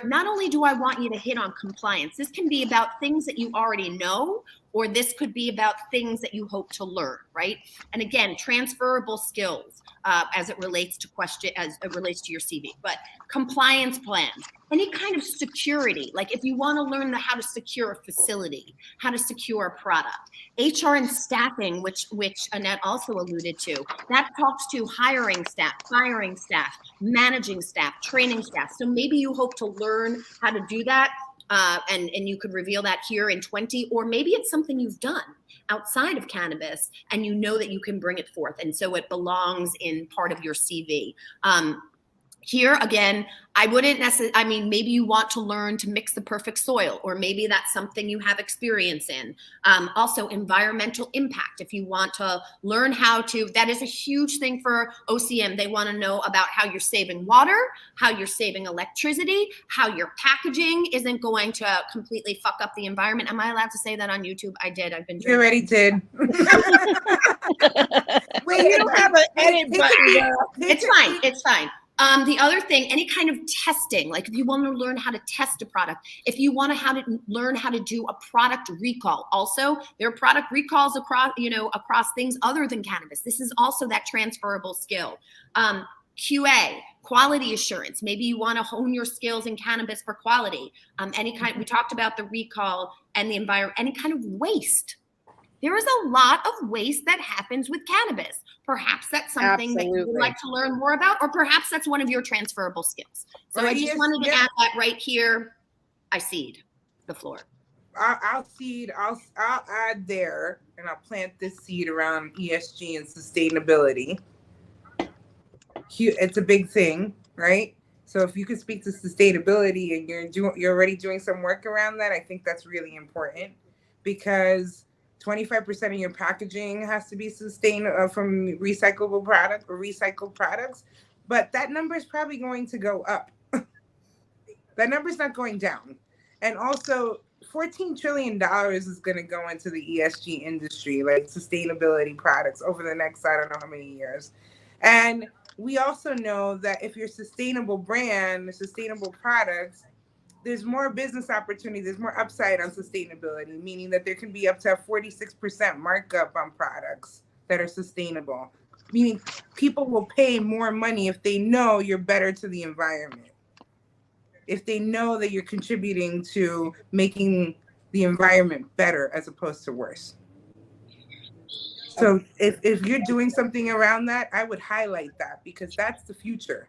not only do I want you to hit on compliance, this can be about things that you already know, or this could be about things that you hope to learn, right? And again, transferable skills as it relates to your CV. But compliance plans, any kind of security, like if you want to learn how to secure a facility, how to secure a product. HR and staffing, which Annette also alluded to, that talks to hiring staff, firing staff, managing staff, training staff. So maybe you hope to learn how to do that. And you could reveal that here in 20, or maybe it's something you've done outside of cannabis and you know that you can bring it forth. And so it belongs in part of your CV. Here again, I wouldn't necessarily, maybe you want to learn to mix the perfect soil, or maybe that's something you have experience in. Also, environmental impact. If you want to learn that is a huge thing for OCM. They want to know about how you're saving water, how you're saving electricity, how your packaging isn't going to completely fuck up the environment. Am I allowed to say that on YouTube? I did. I've been drinking. You already did. Wait, you don't have an edit button, girl. It's fine. The other thing, any kind of testing, like if you want to learn how to test a product, if you want to learn how to do a product recall. Also, there are product recalls across things other than cannabis. This is also that transferable skill. QA, quality assurance. Maybe you want to hone your skills in cannabis for quality. We talked about the recall and the environment, any kind of waste. There is a lot of waste that happens with cannabis. Perhaps that's something that you would like to learn more about, or perhaps that's one of your transferable skills. So I just wanted to add that right here. I cede the floor. I'll add there, and I'll plant this seed around ESG and sustainability. It's a big thing, right? So if you could speak to sustainability and you're already doing some work around that, I think that's really important, because 25% of your packaging has to be from recyclable product or recycled products, but that number is probably going to go up. That number's not going down. And also, $14 trillion is going to go into the ESG industry, like sustainability products, over the next, I don't know how many years. And we also know that if you're a sustainable brand, sustainable products, there's more business opportunity, there's more upside on sustainability, meaning that there can be up to a 46% markup on products that are sustainable, meaning people will pay more money if they know you're better to the environment, if they know that you're contributing to making the environment better as opposed to worse. So if you're doing something around that, I would highlight that, because that's the future.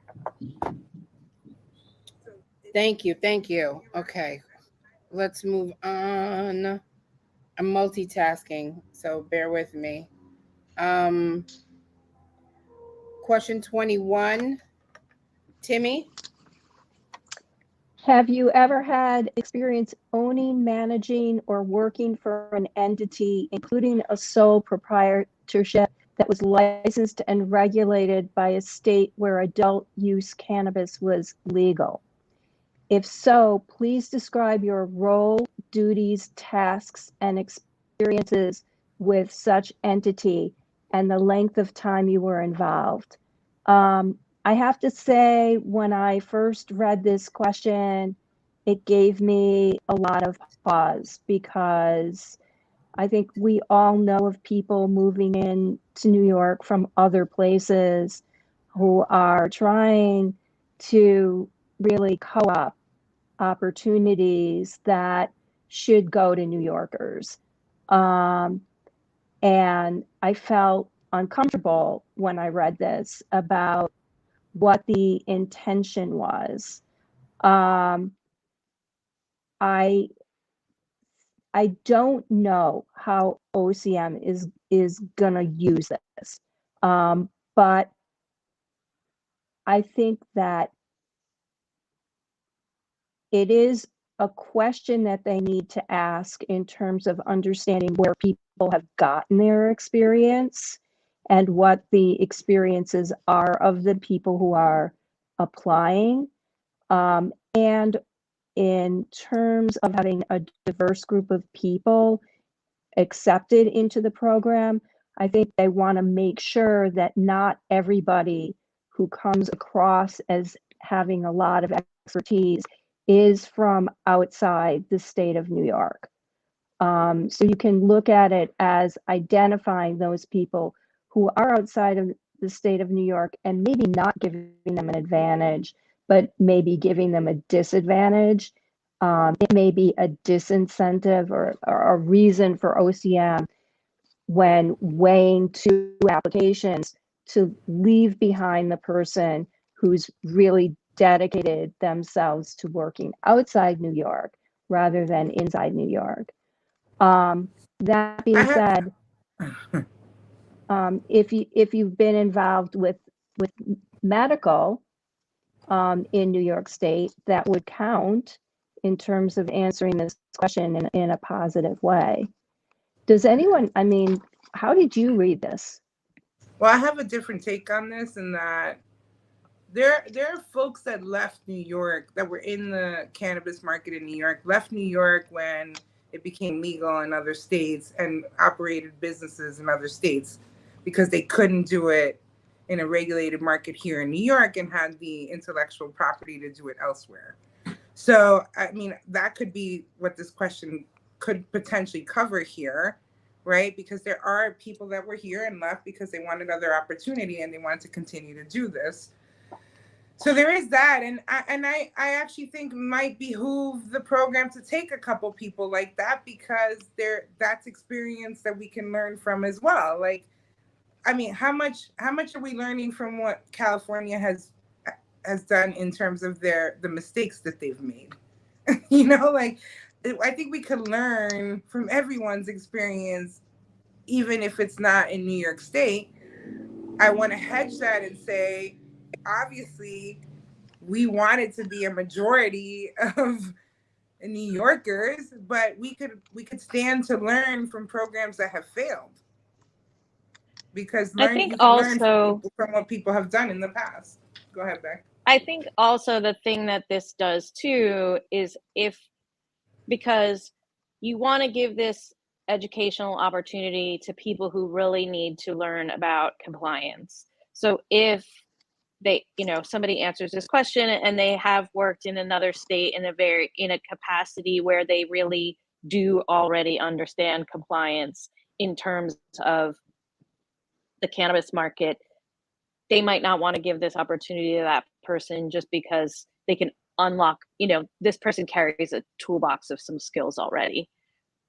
Thank you. Thank you. Okay. Let's move on. I'm multitasking, so bear with me. Question 21. Timmy? Have you ever had experience owning, managing, or working for an entity, including a sole proprietorship, that was licensed and regulated by a state where adult use cannabis was legal? If so, please describe your role, duties, tasks, and experiences with such entity and the length of time you were involved. I have to say, when I first read this question, it gave me a lot of pause, because I think we all know of people moving in to New York from other places who are trying to really co-op opportunities that should go to New Yorkers. And I felt uncomfortable when I read this about what the intention was. I don't know how OCM is gonna use this, but I think that it is a question that they need to ask in terms of understanding where people have gotten their experience and what the experiences are of the people who are applying. And in terms of having a diverse group of people accepted into the program, I think they want to make sure that not everybody who comes across as having a lot of expertise is from outside the state of New York. So you can look at it as identifying those people who are outside of the state of New York and maybe not giving them an advantage, but maybe giving them a disadvantage. It may be a disincentive or a reason for OCM, when weighing two applications, to leave behind the person who's really dedicated themselves to working outside New York rather than inside New York. That being said, if you've been involved with medical in New York State, that would count in terms of answering this question in a positive way. Does anyone, I mean, how did you read this? Well, I have a different take on this, in that there are folks that left New York, that were in the cannabis market in New York, left New York when it became legal in other states, and operated businesses in other states because they couldn't do it in a regulated market here in New York and had the intellectual property to do it elsewhere. So, I mean, that could be what this question could potentially cover here, right? Because there are people that were here and left because they wanted other opportunity and they wanted to continue to do this. So there is that, and I actually think might behoove the program to take a couple people like that, because that's experience that we can learn from as well. Like, I mean, how much are we learning from what California has done in terms of the mistakes that they've made? You know, like, I think we could learn from everyone's experience, even if it's not in New York State. I want to hedge that and say, obviously, we wanted to be a majority of New Yorkers, but we could stand to learn from programs that have failed, because I think you can learn also, from what people have done in the past. Go ahead, Beck. I think also the thing that this does too is because you want to give this educational opportunity to people who really need to learn about compliance. So if somebody answers this question and they have worked in another state in a capacity where they really do already understand compliance in terms of the cannabis market, they might not want to give this opportunity to that person just because they can unlock, this person carries a toolbox of some skills already.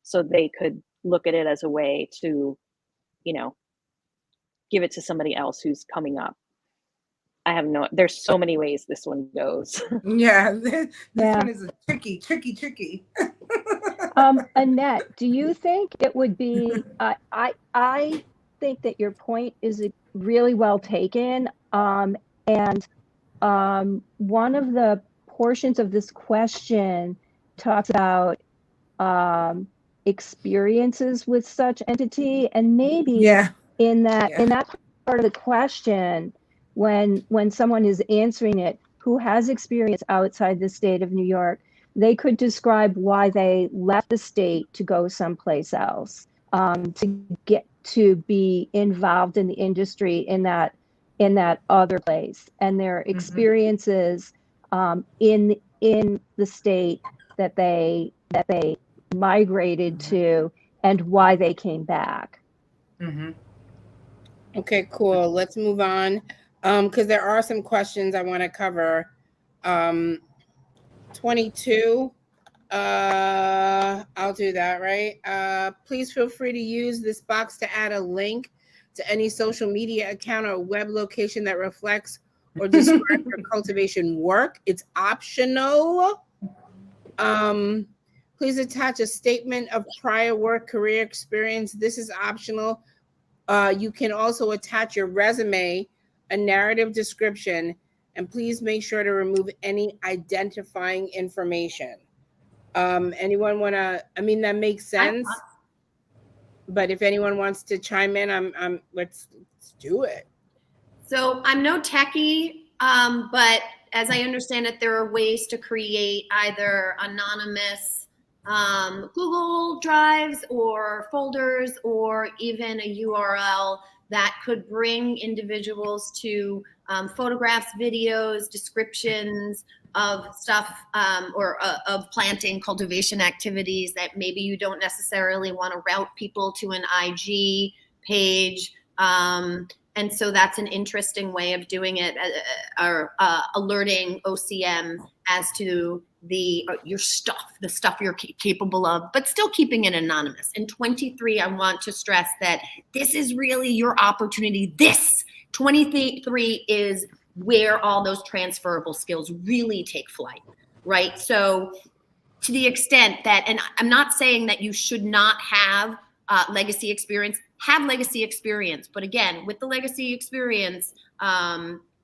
So they could look at it as a way to, give it to somebody else who's coming up. There's so many ways this one goes. Yeah, this Yeah. one is a tricky. Annette, do you think it would be, I think that your point is really well taken. And one of the portions of this question talks about experiences with such entity, and maybe Yeah. in that part of the question, when someone is answering it who has experience outside the state of New York, they could describe why they left the state to go someplace else, to get to be involved in the industry in that other place, and their experiences in the state that they migrated to, and why they came back. Mm-hmm. Okay, cool. Let's move on, because there are some questions I want to cover. 22. I'll do that, right? Please feel free to use this box to add a link to any social media account or web location that reflects or describes your cultivation work. It's optional. Please attach a statement of prior work career experience. This is optional. You can also attach your resume, a narrative description, and please make sure to remove any identifying information. Anyone want to? I mean, that makes sense. But if anyone wants to chime in, let's do it. So I'm no techie, but as I understand it, there are ways to create either anonymous Google Drives or folders, or even a URL that could bring individuals to photographs, videos, descriptions of stuff, or of planting, cultivation activities that maybe you don't necessarily want to route people to an IG page. And so that's an interesting way of doing it, or alerting OCM as to the stuff you're capable of, but still keeping it anonymous. And 23, I want to stress that this is really your opportunity. This 23 is where all those transferable skills really take flight, right? So to the extent that, and I'm not saying that you should not have legacy experience, have legacy experience. But again, with the legacy experience,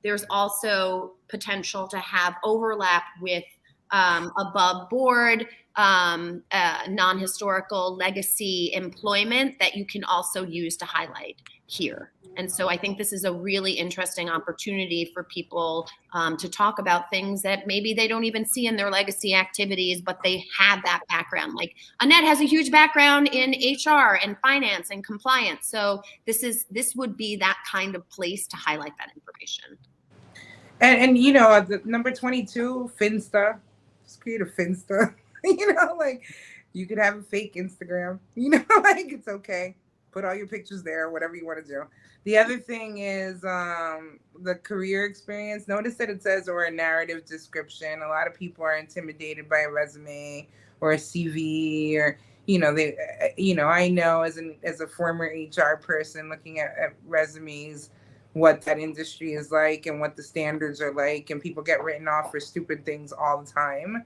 there's also potential to have overlap with above board, non-historical legacy employment that you can also use to highlight here. And so I think this is a really interesting opportunity for people to talk about things that maybe they don't even see in their legacy activities, but they have that background. Like Annette has a huge background in HR and finance and compliance. So this would be that kind of place to highlight that information. And the number 22, Finsta. Just create a Finsta. Like you could have a fake Instagram. Like it's okay. Put all your pictures there, whatever you want to do. The other thing is the career experience. Notice that it says, or a narrative description. A lot of people are intimidated by a resume or a CV, or I know as a former HR person looking at resumes, what that industry is like and what the standards are like, and people get written off for stupid things all the time.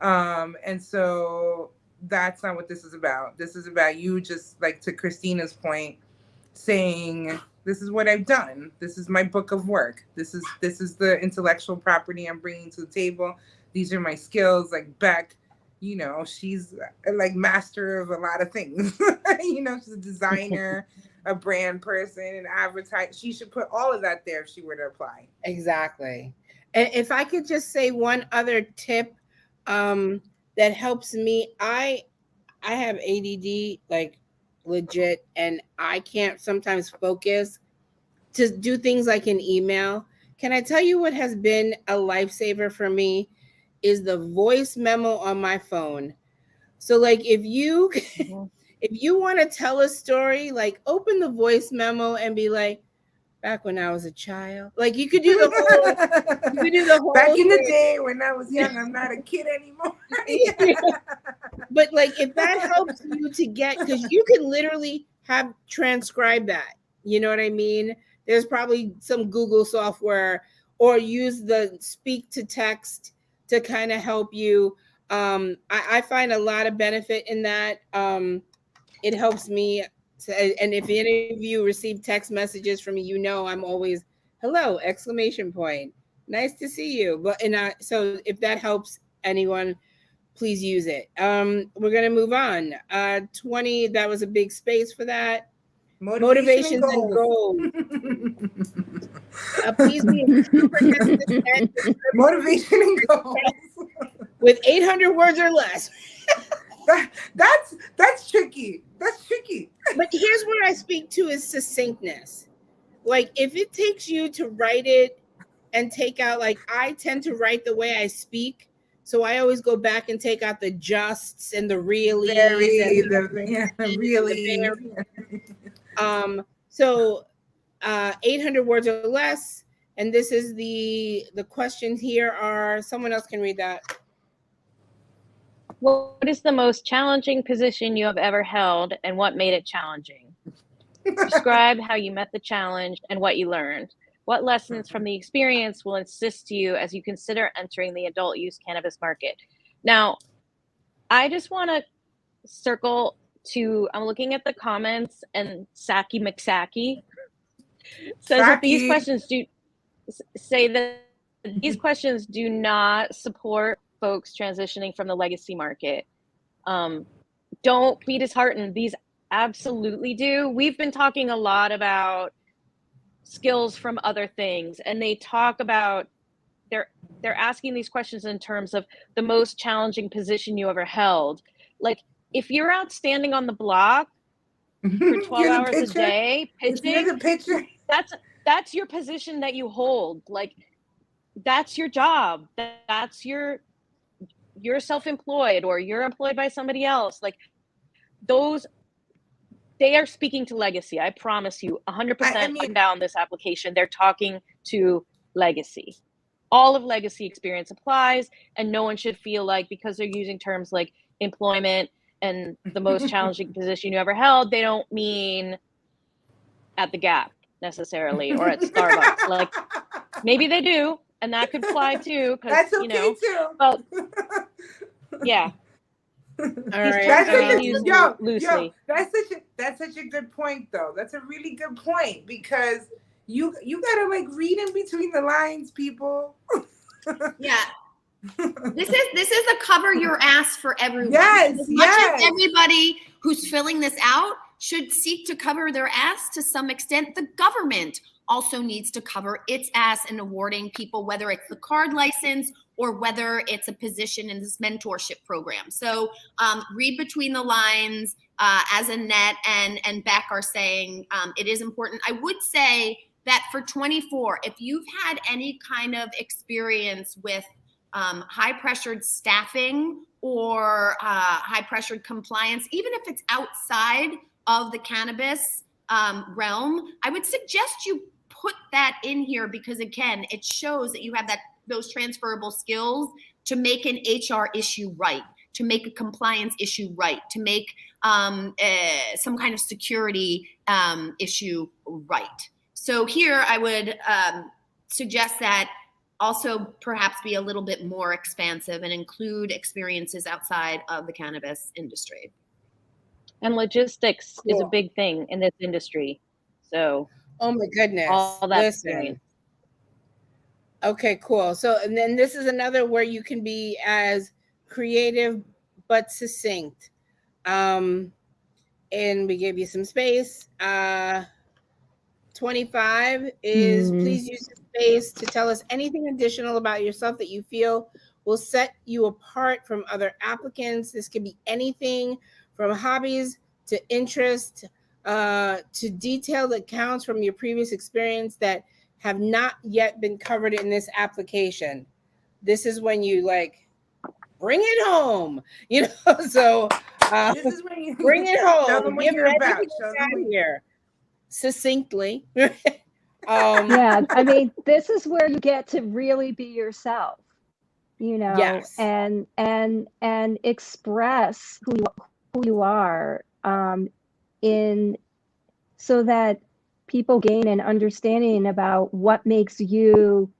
And so that's not what this is about. This is about you, just like to Christina's point, saying This is what I've done. This is my book of work. This is the intellectual property I'm bringing to the table. These are my skills. Like Beck, you know, she's like master of a lot of things. You know, she's a designer, a brand person, an advertiser. She should put all of that there if she were to apply. Exactly. And if I could just say one other tip that helps me, I have ADD, like legit, and I can't sometimes focus to do things like an email. Can I tell you what has been a lifesaver for me is the voice memo on my phone. So like if you if you want to tell a story, like open the voice memo and be like, back when I was a child. Like you could do the whole Back in the thing. day when I was young, I'm not a kid anymore. But like if that helps you to get, because you can literally have transcribe that. You know what I mean? There's probably some Google software, or use the speak to text to kind of help you. I find a lot of benefit in that. It helps me. And if any of you receive text messages from me, you know I'm always hello, exclamation point. Nice to see you. But so if that helps anyone, please use it. We're gonna move on. 20, that was a big space for that. Motivations and goals. Please be super consistent. Motivation and goals. With 800 words or less. That's tricky. That's tricky. But here's what I speak to is succinctness. Like if it takes you to write it and take out, like I tend to write the way I speak. So I always go back and take out the justs and the reallys. So 800 words or less. And this is the questions here are, someone else can read that. What is the most challenging position you have ever held and what made it challenging? Describe how you met the challenge and what you learned. What lessons from the experience will assist you as you consider entering the adult use cannabis market? Now, I just want to circle to, I'm looking at the comments, and Saki McSaki says that these questions do not support folks transitioning from the legacy market. Don't be disheartened. These absolutely do. We've been talking a lot about skills from other things, and they talk about, they're asking these questions in terms of the most challenging position you ever held. Like if you're out standing on the block for 12 hours a day pitching, that's your position that you hold. Like that's your job. That's you're self-employed or you're employed by somebody else. Like those, they are speaking to legacy. I promise you 100% down this application. They're talking to legacy. All of legacy experience applies, and no one should feel like because they're using terms like employment and the most challenging position you ever held, they don't mean at the Gap necessarily or at Starbucks. Like maybe they do, and that could fly too. That's okay too. Well, yeah. All right. Loosely. That's such a good point though. That's a really good point, because you gotta like read in between the lines, people. Yeah. This is a cover your ass for everyone. Yes, as much as everybody who's filling this out should seek to cover their ass to some extent, the government also needs to cover its ass in awarding people, whether it's the card license or whether it's a position in this mentorship program. So read between the lines, as Annette and Beck are saying, it is important. I would say that for 24, if you've had any kind of experience with high-pressured staffing or high-pressured compliance, even if it's outside of the cannabis realm, I would suggest you put that in here, because again, it shows that you have those transferable skills to make an HR issue right, to make a compliance issue right, to make some kind of security issue right. So here I would suggest that also perhaps be a little bit more expansive and include experiences outside of the cannabis industry. And logistics is a big thing in this industry. So Oh my goodness. all that Listen. experience. Okay, cool. So, and then this is another where you can be as creative but succinct. And we gave you some space. 25 is please use the space to tell us anything additional about yourself that you feel will set you apart from other applicants. This could be anything from hobbies to interest to detailed accounts from your previous experience that have not yet been covered in this application. This is when you like bring it home, you know. So This is when you bring it tell home. them what Give you're them about. everything Show that's them out what here succinctly. Yeah, I mean, this is where you get to really be yourself, you know, Yes. and express who you are, in so that people gain an understanding about what makes you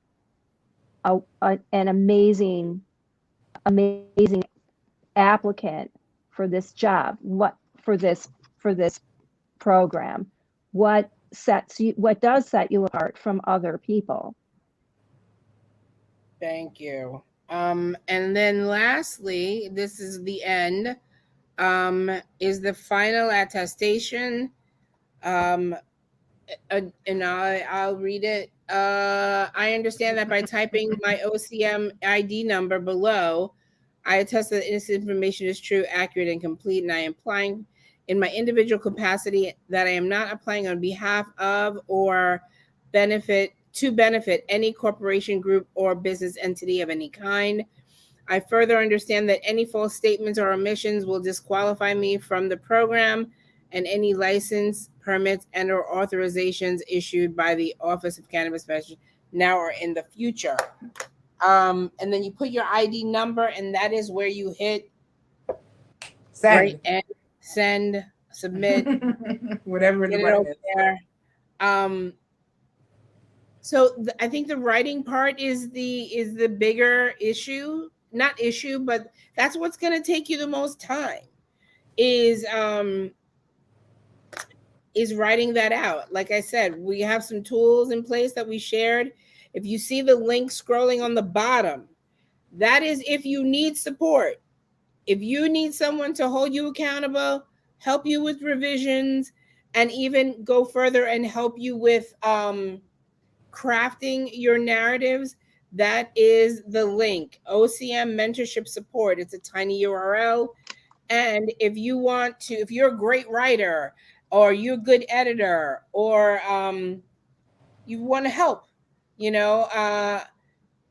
an amazing applicant for this job, for this program, what does set you apart from other people. Thank you. And then lastly, this is the end, is the final attestation. And I'll read it. I understand that by typing my OCM ID number below, I attest that this information is true, accurate, and complete, and I am applying in my individual capacity that I am not applying on behalf of or benefit any corporation, group, or business entity of any kind. I further understand that any false statements or omissions will disqualify me from the program and any license, permits, and or authorizations issued by the Office of Cannabis Specialists now or in the future. And then you put your ID number, and that is where you hit Send. right and send, submit, whatever the get it button over is. there. So I think the writing part is the bigger issue, not issue, but that's what's going to take you the most time is writing that out. Like I said, we have some tools in place that we shared. If you see the link scrolling on the bottom, that is if you need support. If you need someone to hold you accountable, help you with revisions, and even go further and help you with crafting your narratives, that is the link. OCM Mentorship Support. It's a tiny URL. And if you want to, if you're a great writer or you're a good editor or you want to help, you know,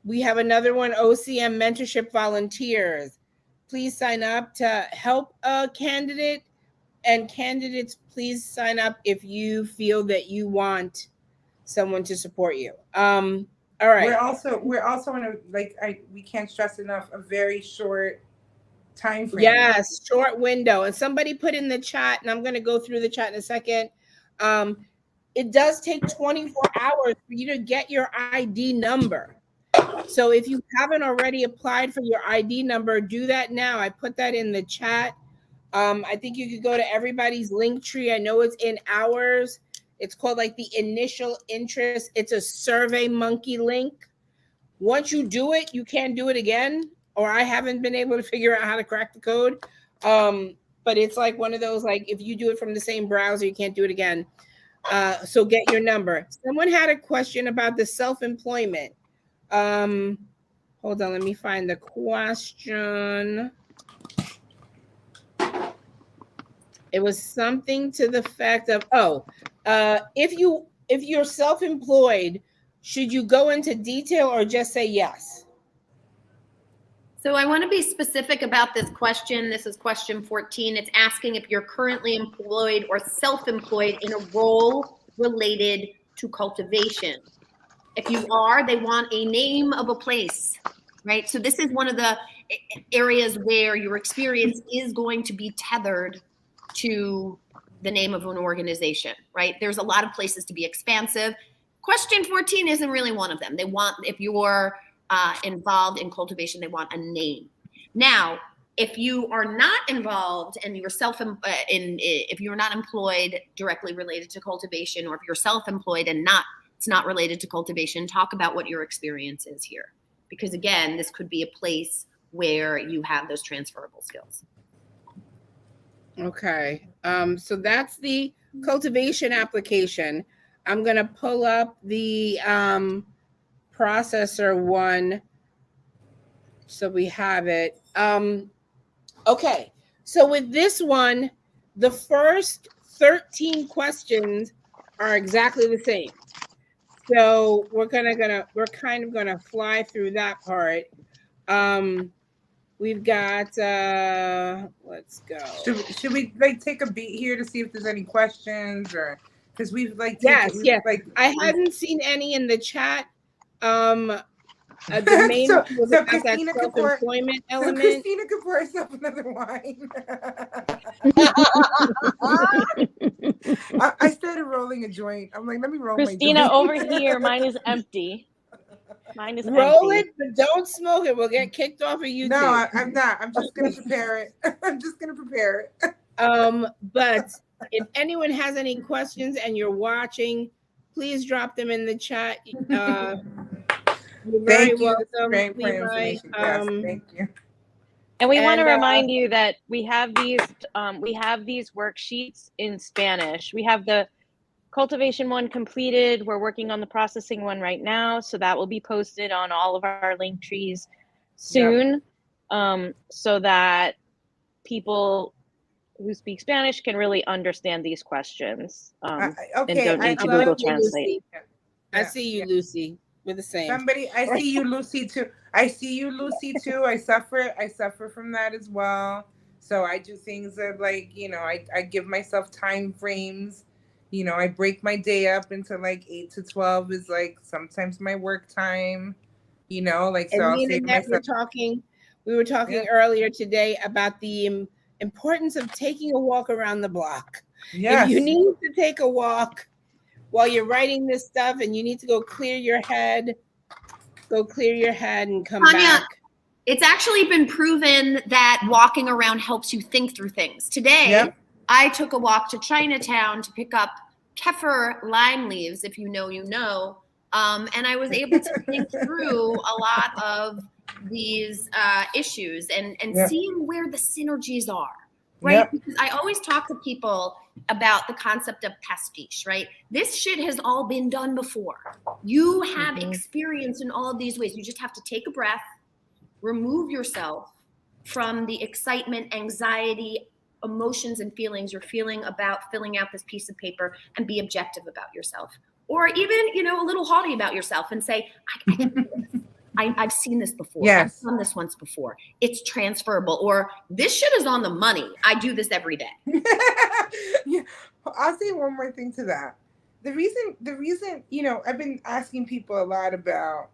we have another one, OCM Mentorship Volunteers. Please sign up to help a candidate. And candidates, please sign up if you feel that you want someone to support you. All right. We're also in we can't stress enough, a very short time frame. Yes, short window. And somebody put in the chat, and I'm going to go through the chat in a second. It does take 24 hours for you to get your ID number. So if you haven't already applied for your ID number, do that now. I put that in the chat. I think you could go to everybody's link tree. I know it's in ours. It's called like the initial interest. It's a Survey Monkey link. Once you do it, you can't do it again, or I haven't been able to figure out how to crack the code. But it's like one of those, like if you do it from the same browser, you can't do it again. So get your number. Someone had a question about the self-employment. Hold on, let me find the question. It was something to the fact of, if you're self-employed, should you go into detail or just say yes? So I want to be specific about this question. This is question 14. It's asking if you're currently employed or self-employed in a role related to cultivation. If you are, they want a name of a place, right? So this is one of the areas where your experience is going to be tethered to the name of an organization, right? There's a lot of places to be expansive. Question 14 isn't really one of them. They want, if you're involved in cultivation, they want a name. Now, If you are not involved and you're if you're not employed directly related to cultivation, or if you're self-employed and it's not related to cultivation, talk about what your experience is here. Because again, this could be a place where you have those transferable skills. Okay. So that's the cultivation application. I'm going to pull up the processor one so we have it. Okay. So with this one, the first 13 questions are exactly the same. So we're kind of gonna fly through that part. We've got let's go. Should we like take a beat here to see if there's any questions, or because we've like Yes. like I hadn't seen any in the chat. The main so, one was so about that Christina could pour, self-employment so element. Christina could pour herself another wine. I started rolling a joint. I'm like, let me roll Christina, my joint. over here, mine is empty. Mine is Roll empty. it, but don't smoke it. We'll get kicked off of YouTube. No, I'm not. I'm just gonna prepare it. I'm just gonna prepare it. But if anyone has any questions and you're watching, please drop them in the chat. You're very Thank you. welcome, Great Levi. information. Yes, thank you. And we want to And, remind you that we have these worksheets in Spanish. We have the cultivation one completed. We're working on the processing one right now, so that will be posted on all of our link trees soon, so that people who speak Spanish can really understand these questions. Okay, and don't need to Google Translate. I see you, Lucy. We're the same. I see you, Lucy, too. I see you, Lucy, too. I suffer from that as well. So I do things that, like, I give myself time frames. I break my day up into like 8 to 12 is like sometimes my work time, like, so and I'll me say and to Annette myself, we were talking earlier today about the importance of taking a walk around the block. yes. If you need to take a walk while you're writing this stuff and you need to go clear your head and come Tanya, back. It's actually been proven that walking around helps you think through things. Today, I took a walk to Chinatown to pick up Kefir lime leaves, if you know, you know. And I was able to think through a lot of these issues and seeing where the synergies are, right? Because I always talk to people about the concept of pastiche, right? This shit has all been done before. You have experience in all of these ways. You just have to take a breath, remove yourself from the excitement, anxiety, emotions, and feelings you're feeling about filling out this piece of paper, and be objective about yourself. Or even, a little haughty about yourself and say, I can do this. I've seen this before. Yes. I've done this once before. It's transferable. Or this shit is on the money. I do this every day. I'll say one more thing to that. The reason, I've been asking people a lot about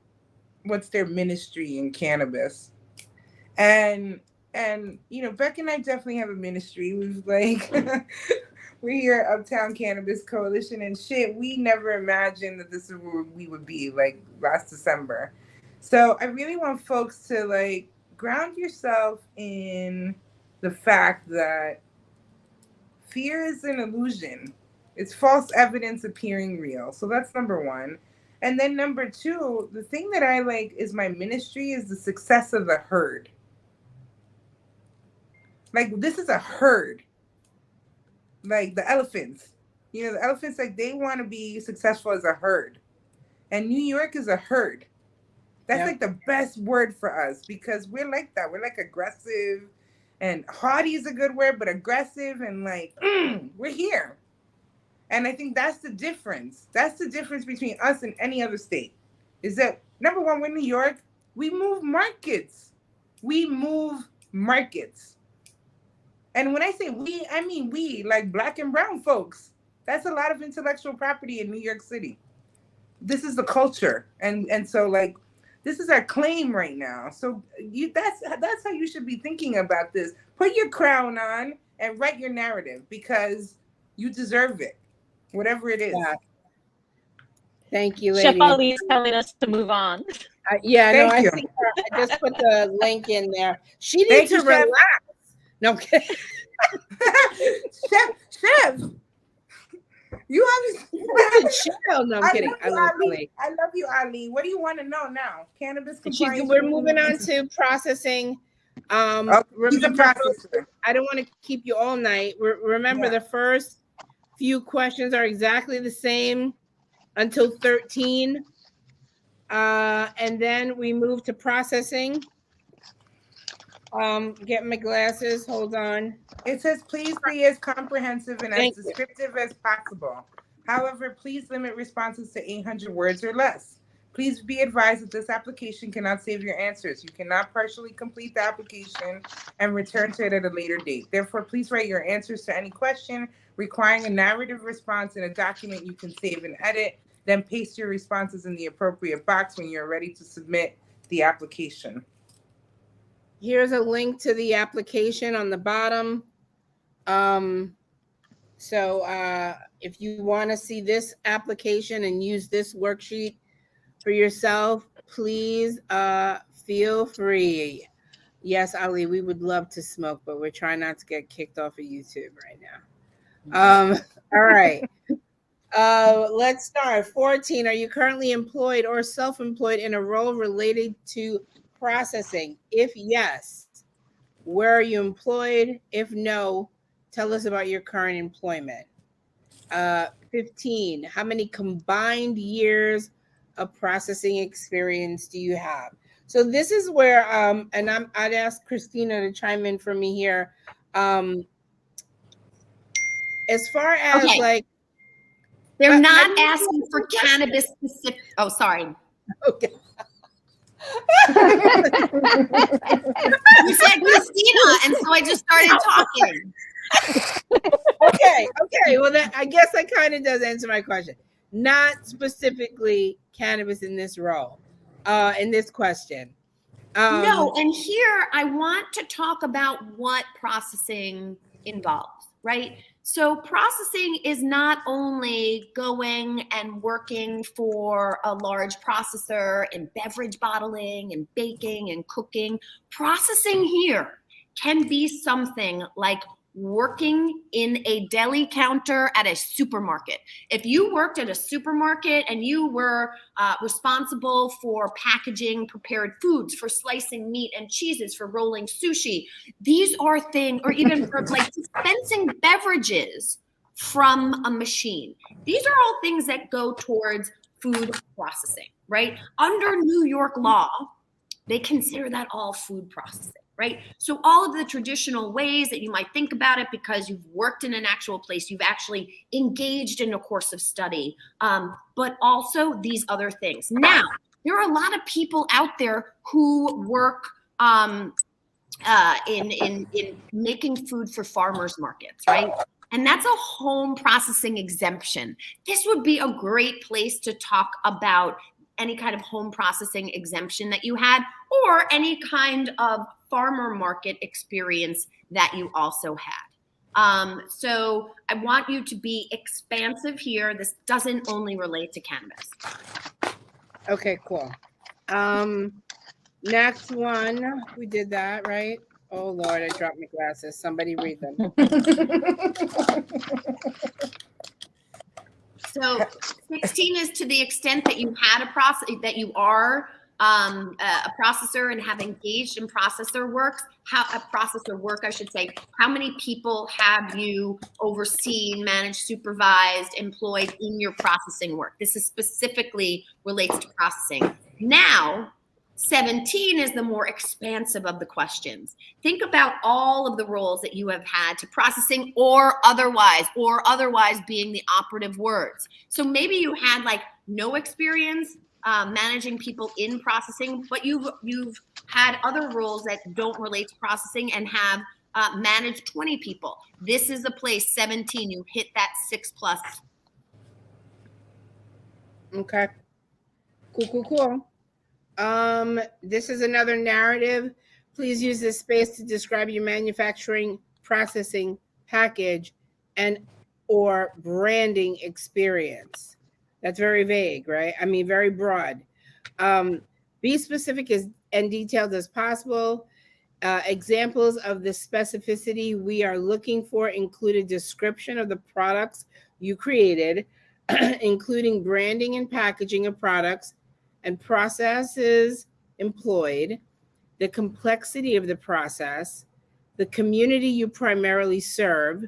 what's their ministry in cannabis. And Beck and I definitely have a ministry. We've we're here at Uptown Cannabis Coalition, and shit, we never imagined that this is where we would be like last December. So I really want folks to ground yourself in the fact that fear is an illusion. It's false evidence appearing real. So that's number one. And then number two, the thing that I like is my ministry is the success of the herd. Like, this is a herd. Like the elephants. The elephants, they want to be successful as a herd. And New York is a herd. That's the best word for us, because we're like that. We're aggressive, and haughty is a good word, but aggressive and we're here. And I think that's the difference. That's the difference between us and any other state, is that number one, we're New York. We move markets. And when I say we, I mean we, like Black and brown folks. That's a lot of intellectual property in New York City. This is the culture. And so this is our claim right now. So that's how you should be thinking about this. Put your crown on and write your narrative, because you deserve it, whatever it is. Yeah. Thank you, Chef lady. Ali is telling us to move on. Yeah, no, Thank I you. see her. I just put the link in there. She Thank needs you, to Chef. relax. No, I'm kidding. Chef, you obviously. Chill. No, I'm I kidding. love I you, love Ali. Ali. I love you, Ali. What do you want to know now? Cannabis compliance. We're moving on to processing. Okay, he's a Remember, folks, processor. I don't want to keep you all night. Remember, Yeah. the first few questions are exactly the same until 13. And then we move to processing. Get my glasses. Hold on. It says, please be as comprehensive and as Thank you. descriptive as possible. However, please limit responses to 800 words or less. Please be advised that this application cannot save your answers. You cannot partially complete the application and return to it at a later date. Therefore, please write your answers to any question requiring a narrative response in a document you can save and edit. Then paste your responses in the appropriate box when you're ready to submit the application. Here's a link to the application on the bottom. So if you want to see this application and use this worksheet for yourself, please feel free. Yes, Ali, we would love to smoke, but we're trying not to get kicked off of YouTube right now. All right. Let's start. 14. Are you currently employed or self-employed in a role related to processing? If yes, where are you employed? If no, tell us about your current employment. 15. How many combined years of processing experience do you have? So this is where, and I'd ask Christina to chime in for me here. As far as Okay. like, They're not asking for cannabis specific. Oh, sorry. okay. You said Christina, and so I just started talking. Okay. Well, that, I guess that kind of does answer my question. Not specifically cannabis in this role, in this question. No, and here I want to talk about what processing involves, right? So processing is not only going and working for a large processor in beverage bottling and baking and cooking. Processing here can be something like working in a deli counter at a supermarket. If you worked at a supermarket and you were responsible for packaging prepared foods, for slicing meat and cheeses, for rolling sushi, these are things, or even for like dispensing beverages from a machine. These are all things that go towards food processing, right? Under New York law, they consider that all food processing. Right? So all of the traditional ways that you might think about it because you've worked in an actual place, you've actually engaged in a course of study, but also these other things. Now, there are a lot of people out there who work in making food for farmers markets, right? And that's a home processing exemption. This would be a great place to talk about any kind of home processing exemption that you had, or any kind of farmer market experience that you also had. So I want you to be expansive here. This doesn't only relate to cannabis. Okay, cool. Next one, we did that, right? Oh Lord, I dropped my glasses. Somebody read them. So 16 is to the extent that you had a process, that you are a processor and have engaged in processor work, I should say. How many people have you overseen, managed, supervised, employed in your processing work? This is specifically relates to processing. Now, 17 is the more expansive of the questions. Think about all of the roles that you have had to processing or otherwise being the operative words. So maybe you had like no experience managing people in processing, but you've had other roles that don't relate to processing and have managed 20 people. This is a place, 17, you hit that 6+. Okay. Cool. This is another narrative. Please use this space to describe your manufacturing, processing, package, and or branding experience. That's very vague, right? I mean, very broad. Be specific and detailed as possible. Examples of the specificity we are looking for include a description of the products you created, including branding and packaging of products and processes employed, the complexity of the process, the community you primarily serve,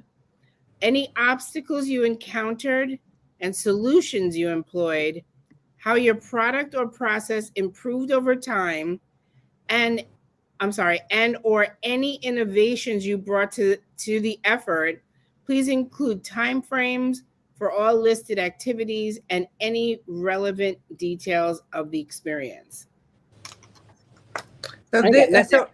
any obstacles you encountered and solutions you employed, how your product or process improved over time, and or any innovations you brought to the effort. Please include timeframes for all listed activities and any relevant details of the experience. So Okay, this, that's it.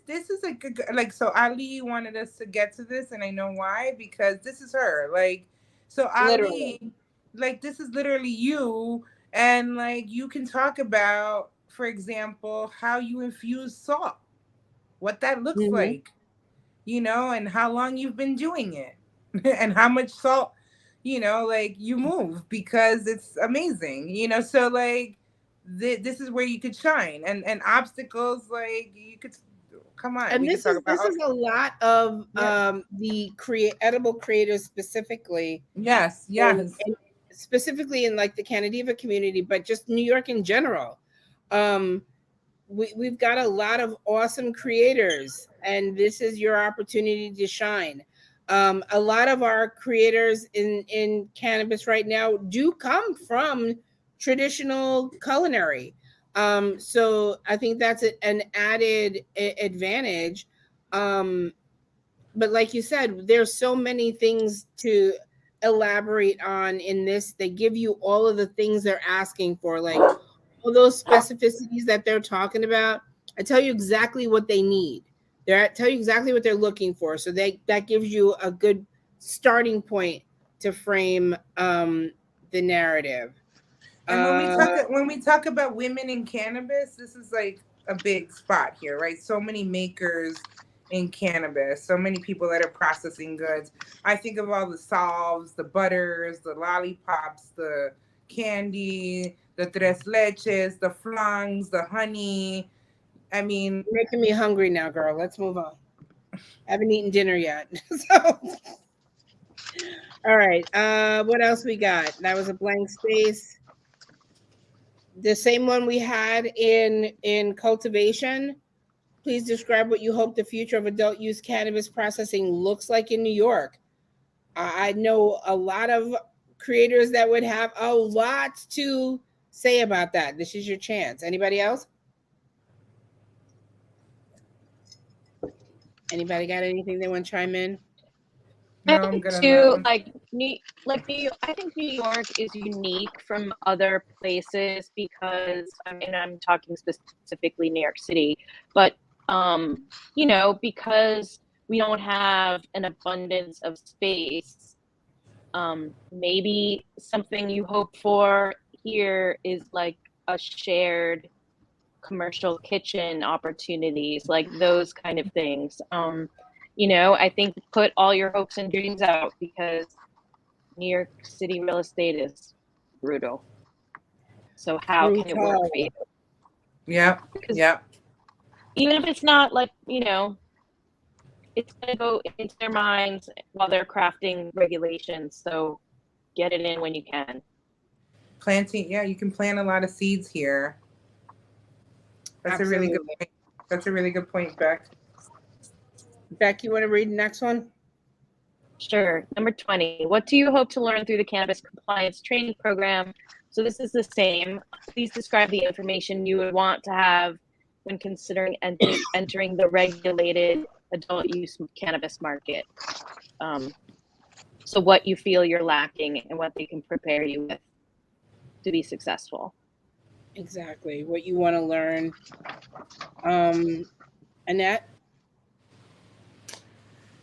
this is a good, like, so Ali wanted us to get to this, and I know why, because this is her. Like, so Literally. Ali, like, this is literally you, and like you can talk about, for example, how you infuse salt, what that looks Mhm. like, you know, and how long you've been doing it, and how much salt, you know, like you move, because it's amazing, you know. So like, this is where you could shine, and obstacles, like you could, come on, And we could talk about. this is a lot of Yeah. the edible creators specifically, Yes, yes. and specifically in like the CannaDiva community, but just New York in general. We've got a lot of awesome creators, and this is your opportunity to shine. A lot of our creators in cannabis right now do come from traditional culinary. So I think that's an added advantage. But like you said, there's so many things to elaborate on in this. They give you all of the things they're asking for, like all those specificities that they're talking about. I tell you exactly what they need. They tell you exactly what they're looking for. So that gives you a good starting point to frame the narrative. And when we talk about women in cannabis, this is like a big spot here, right? So many makers in cannabis, so many people that are processing goods. I think of all the solves, the butters, the lollipops, the candy, the tres leches, the flans, the honey. I mean, You're making me hungry now, girl. Let's move on. I haven't eaten dinner yet. So, all right. What else we got? That was a blank space. The same one we had in cultivation. Please describe what you hope the future of adult use cannabis processing looks like in New York. I know a lot of creators that would have a lot to say about that. This is your chance. Anybody else? Anybody got anything they want to chime in? no, I I'm think gonna too, let. I think New York is unique from other places because I mean I'm talking specifically New York City, but you know, because we don't have an abundance of space, maybe something you hope for here is like a shared commercial kitchen opportunities, like those kind of things. You know, I think put all your hopes and dreams out because New York City real estate is brutal. So how can it work for you? Yeah, Because yeah. even if it's not like, you know, it's going to go into their minds while they're crafting regulations. So get it in when you can. Planting, yeah, you can plant a lot of seeds here. That's a really good Absolutely. point. That's a really good point, Beck. Beck, you want to read the next one? Sure. Number 20. What do you hope to learn through the cannabis compliance training program? So this is the same. Please describe the information you would want to have when considering entering the regulated adult use cannabis market. So what you feel you're lacking and what they can prepare you with to be successful. Exactly. What you want to learn. Annette?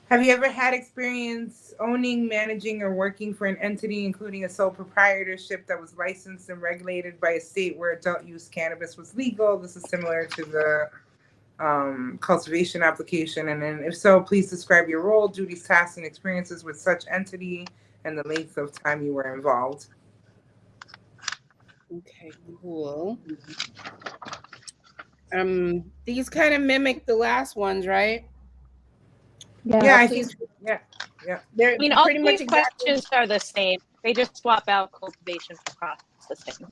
Have you ever had experience owning, managing, or working for an entity, including a sole proprietorship that was licensed and regulated by a state where adult use cannabis was legal? This is similar to the cultivation application. And then if so, please describe your role, duties, tasks, and experiences with such entity and the length of time you were involved. Okay, cool. These kind of mimic the last ones, right? Yeah, I Please, think, yeah, yeah. they're I mean, all pretty much these exactly. questions are the same. They just swap out cultivation for processing.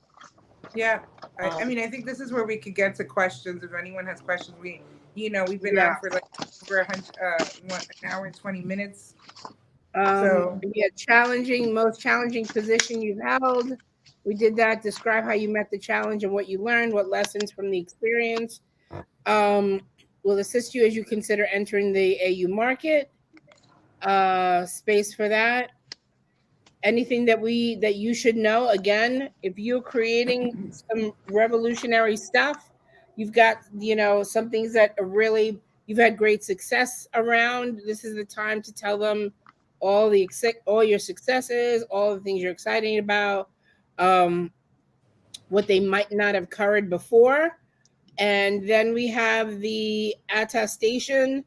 Yeah, I mean, I think this is where we could get to questions. If anyone has questions, we've been Yeah. on for like over 1 hour and 20 minutes. So Yeah, most challenging position you've held. We did that. Describe how you met the challenge and what you learned, what lessons from the experience. Will assist you as you consider entering the AU market. Space for that. Anything that you should know. Again, if you're creating some revolutionary stuff, you've got some things that are really you've had great success around. This is the time to tell them all your successes, all the things you're excited about, what they might not have covered before. And then we have the attestation,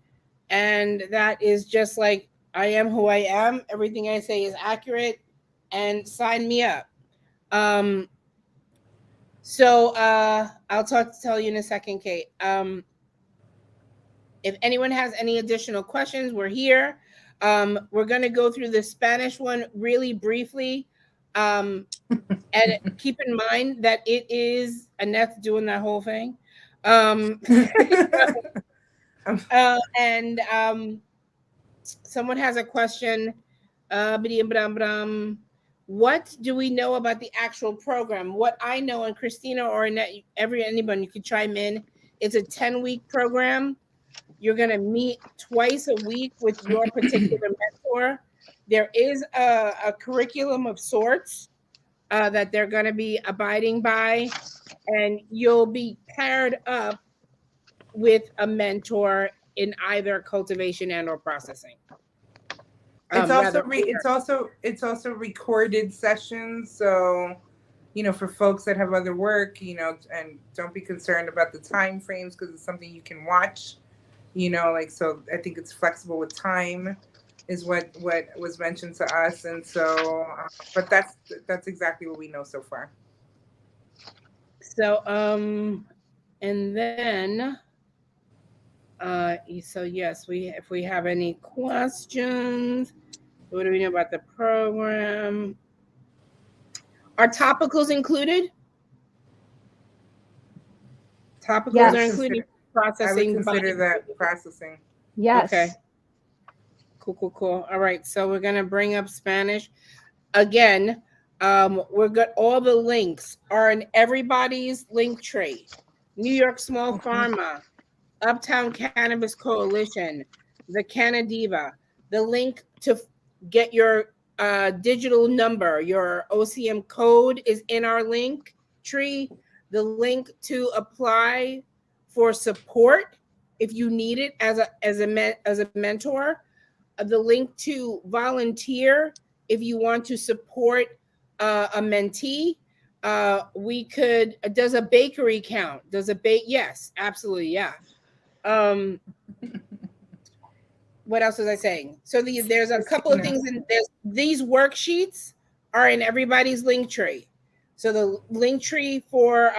and that is just like, I am who I am. Everything I say is accurate, and sign me up. So I'll tell you in a second, Kate. If anyone has any additional questions, we're here. We're going to go through the Spanish one really briefly. And keep in mind that it is Annette's doing that whole thing. And someone has a question. What do we know about the actual program? What I know, and Christina or Annette, anyone, you could chime in. It's a 10-week program. You're going to meet twice a week with your particular mentor. There is a curriculum of sorts that they're going to be abiding by, and you'll be paired up with a mentor in either cultivation and or processing. It's also recorded sessions. So, for folks that have other work, and don't be concerned about the time frames because it's something you can watch. So I think it's flexible with time, is what was mentioned to us, and so, but that's exactly what we know so far. So, and then, so yes, if we have any questions, what do we know about the program? Are topicals included? Topicals Yes. are included. Processing. I would consider that processing. Yes. Okay. Cool. All right. So we're going to bring up Spanish. Again, we're good. All the links are in everybody's link tree. New York Small Farma, Uptown Cannabis Coalition, the CannaDiva. The link to get your digital number, your OCM code is in our link tree. The link to apply for support if you need it as a mentor. The link to volunteer if you want to support a mentee. Does a bakery count? Yes, absolutely, yeah. What else was I saying? So there's a couple of things these worksheets are in everybody's link tree. So the link tree for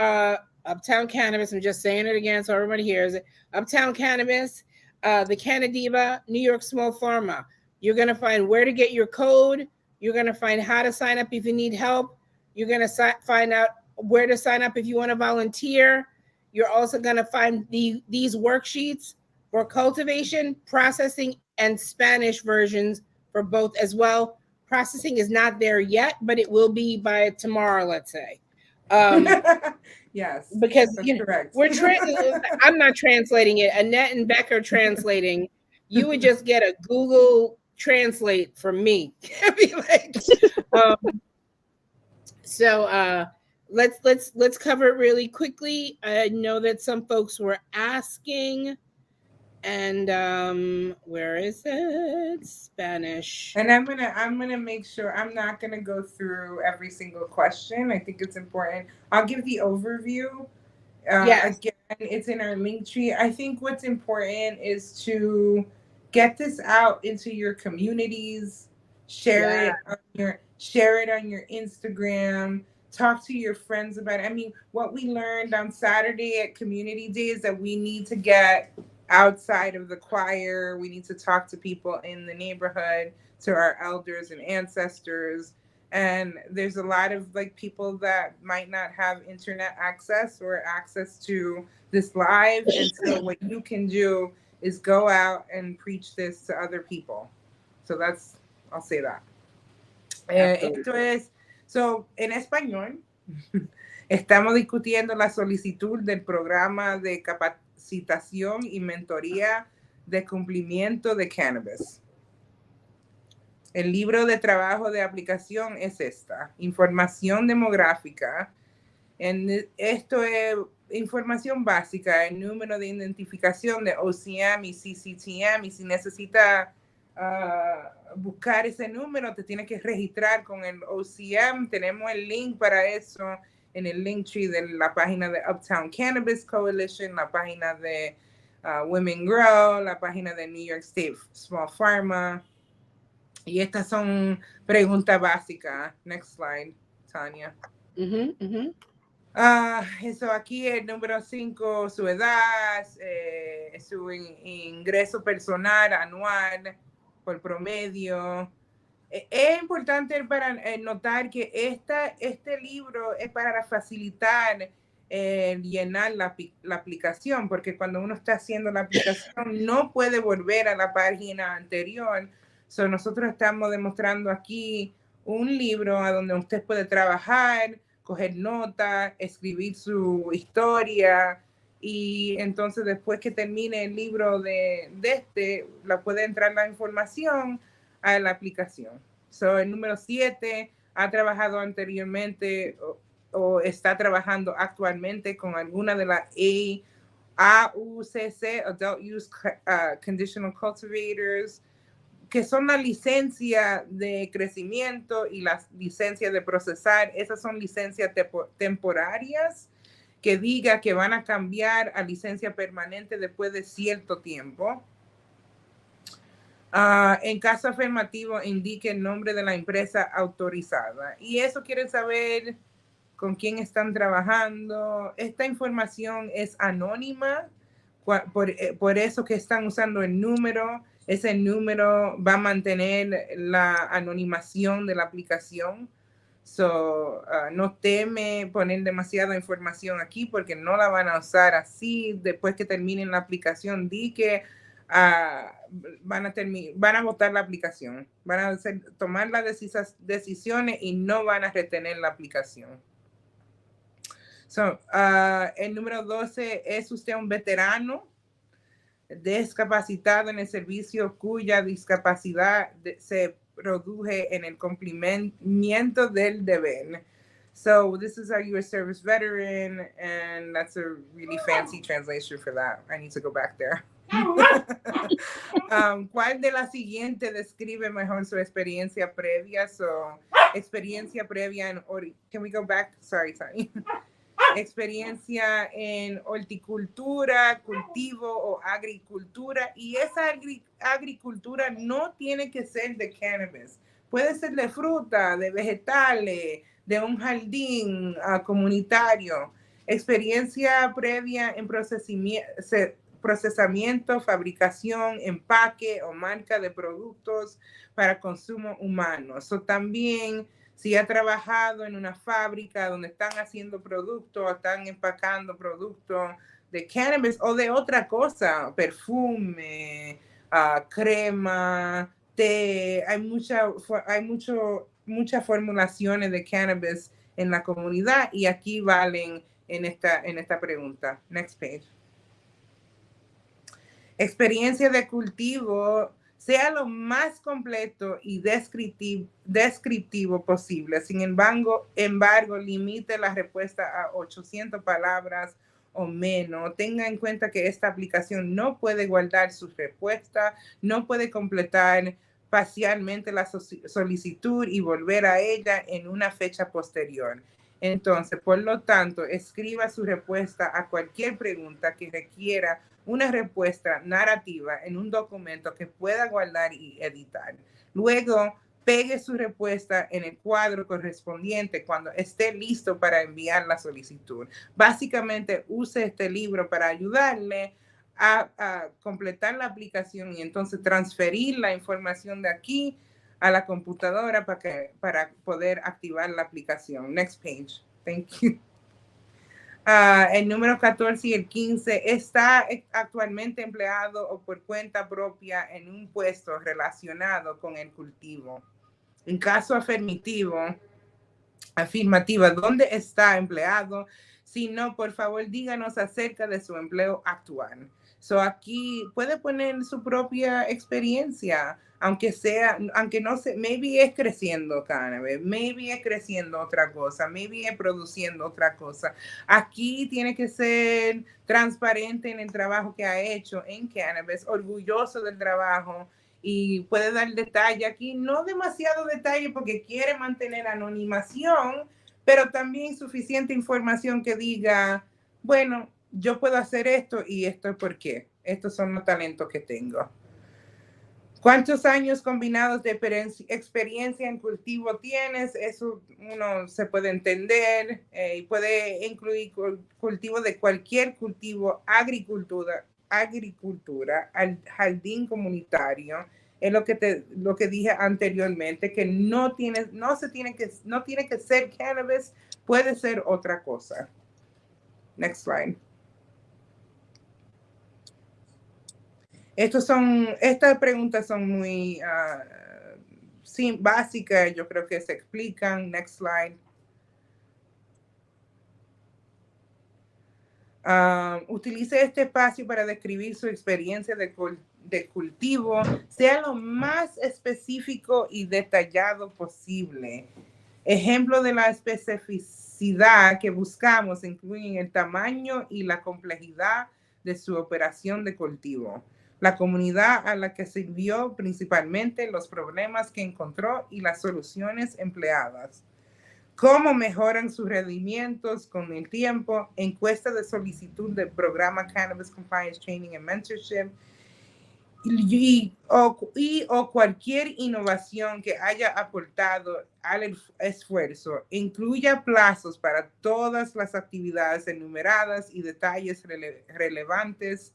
Uptown Cannabis, I'm just saying it again so everybody hears it. Uptown Cannabis, the CannaDiva, New York Small Farma. You're going to find where to get your code. You're going to find how to sign up if you need help. You're going to find out where to sign up if you want to volunteer. You're also going to find these worksheets for cultivation, processing, and Spanish versions for both as well. Processing is not there yet, but it will be by tomorrow, let's say. Yes, because that's correct. I'm not translating it. Annette and Beck are translating. You would just get a Google Translate from me. Be like, so let's cover it really quickly. I know that some folks were asking. And where is it? Spanish. And I'm gonna make sure I'm not gonna go through every single question. I think it's important. I'll give the overview. Yes. Again, it's in our link tree. I think what's important is to get this out into your communities. Share it on your Instagram. talk to your friends about it. I mean, what we learned on Saturday at Community Day is that we need to get outside of the choir. We need to talk to people in the neighborhood, to our elders and ancestors. And there's a lot of like people that might not have internet access or access to this live. And so what you can do is go out and preach this to other people. So that's, I'll say that. Esto es, so, en español, estamos discutiendo la solicitud del programa de capacitación y mentoría de cumplimiento de cannabis. El libro de trabajo de aplicación es esta, información demográfica. Esto es información básica, el número de identificación de OCM y CCTM, y si necesita buscar ese número, te tienes que registrar con el OCM. Tenemos el link para eso en el Linktree de la página de Uptown Cannabis Coalition, la página de Women Grow, la página de New York State Small Farma. Y estas son preguntas básicas. Next slide, Tania. Eso aquí, el número 5, su edad, su ingreso personal anual por promedio. Es importante para notar que este libro es para facilitar llenar la aplicación, porque cuando uno está haciendo la aplicación no puede volver a la página anterior. So, nosotros estamos demostrando aquí un libro a donde usted puede trabajar, coger notas, escribir su historia, y entonces después que termine el libro la puede entrar la información a la aplicación. So, el número 7 ha trabajado anteriormente o está trabajando actualmente con alguna de las AUCC, Adult Use Conditional Cultivators, que son la licencia de crecimiento y las licencias de procesar. Esas son licencias temporarias que diga que van a cambiar a licencia permanente después de cierto tiempo. En caso afirmativo, indique el nombre de la empresa autorizada. Y eso quiere saber con quién están trabajando. Esta información es anónima, por eso que están usando el número. Ese número va a mantener la anonimación de la aplicación. So, no teme poner demasiada información aquí porque no la van a usar así. Después que terminen la aplicación, di que van a votar la aplicación. Van a tomar las decisiones y no van a retener la aplicación. So, el número 12, ¿es usted un veterano discapacitado en el servicio cuya discapacidad se produce en el cumplimiento del deber? So this is, are you a service veteran? And that's a really fancy translation for that. I need to go back there. ¿Cuál de las siguientes describe mejor su experiencia previa? So, experiencia previa en... Can we go back? Sorry, Tony. Experiencia en horticultura, cultivo o agricultura. Y esa agricultura no tiene que ser de cannabis. Puede ser de fruta, de vegetales, de un jardín comunitario. Experiencia previa en procesamiento, fabricación, empaque o marca de productos para consumo humano. Eso también... Si ha trabajado en una fábrica donde están haciendo productos, están empacando productos de cannabis o de otra cosa, perfume, crema, té, hay muchas formulaciones de cannabis en la comunidad y aquí valen en esta pregunta. Next page. Experiencia de cultivo. Sea lo más completo y descriptivo posible. Sin embargo, limite la respuesta a 800 palabras o menos. Tenga en cuenta que esta aplicación no puede guardar su respuesta, no puede completar parcialmente la solicitud y volver a ella en una fecha posterior. Entonces, por lo tanto, escriba su respuesta a cualquier pregunta que requiera una respuesta narrativa en un documento que pueda guardar y editar. Luego, pegue su respuesta en el cuadro correspondiente cuando esté listo para enviar la solicitud. Básicamente, use este libro para ayudarle a completar la aplicación y entonces transferir la información de aquí a la computadora para poder activar la aplicación. Next page. Thank you. El número 14 y el 15 está actualmente empleado o por cuenta propia en un puesto relacionado con el cultivo. En caso afirmativa, ¿dónde está empleado? Si no, por favor, díganos acerca de su empleo actual. So aquí puede poner su propia experiencia, aunque no sé, maybe es creciendo cannabis, maybe es creciendo otra cosa, maybe es produciendo otra cosa. Aquí tiene que ser transparente en el trabajo que ha hecho en cannabis, orgulloso del trabajo y puede dar detalle aquí, no demasiado detalle porque quiere mantener anonimación, pero también suficiente información que diga, bueno, yo puedo hacer esto y esto es por qué. Estos son los talentos que tengo. ¿Cuántos años combinados de experiencia en cultivo tienes? Eso uno se puede entender y puede incluir cultivo de cualquier cultivo, agricultura, al jardín comunitario. Es lo que dije anteriormente, que no tiene que ser cannabis, puede ser otra cosa. Next slide. Estas preguntas son muy básicas, yo creo que se explican. Next slide. Utilice este espacio para describir su experiencia de cultivo, sea lo más específico y detallado posible. Ejemplo de la especificidad que buscamos incluyen el tamaño y la complejidad de su operación de cultivo, la comunidad a la que sirvió principalmente, los problemas que encontró y las soluciones empleadas. Cómo mejoran sus rendimientos con el tiempo, encuesta de solicitud del programa Cannabis Compliance Training and Mentorship o cualquier innovación que haya aportado al esfuerzo. Incluya plazos para todas las actividades enumeradas y detalles relevantes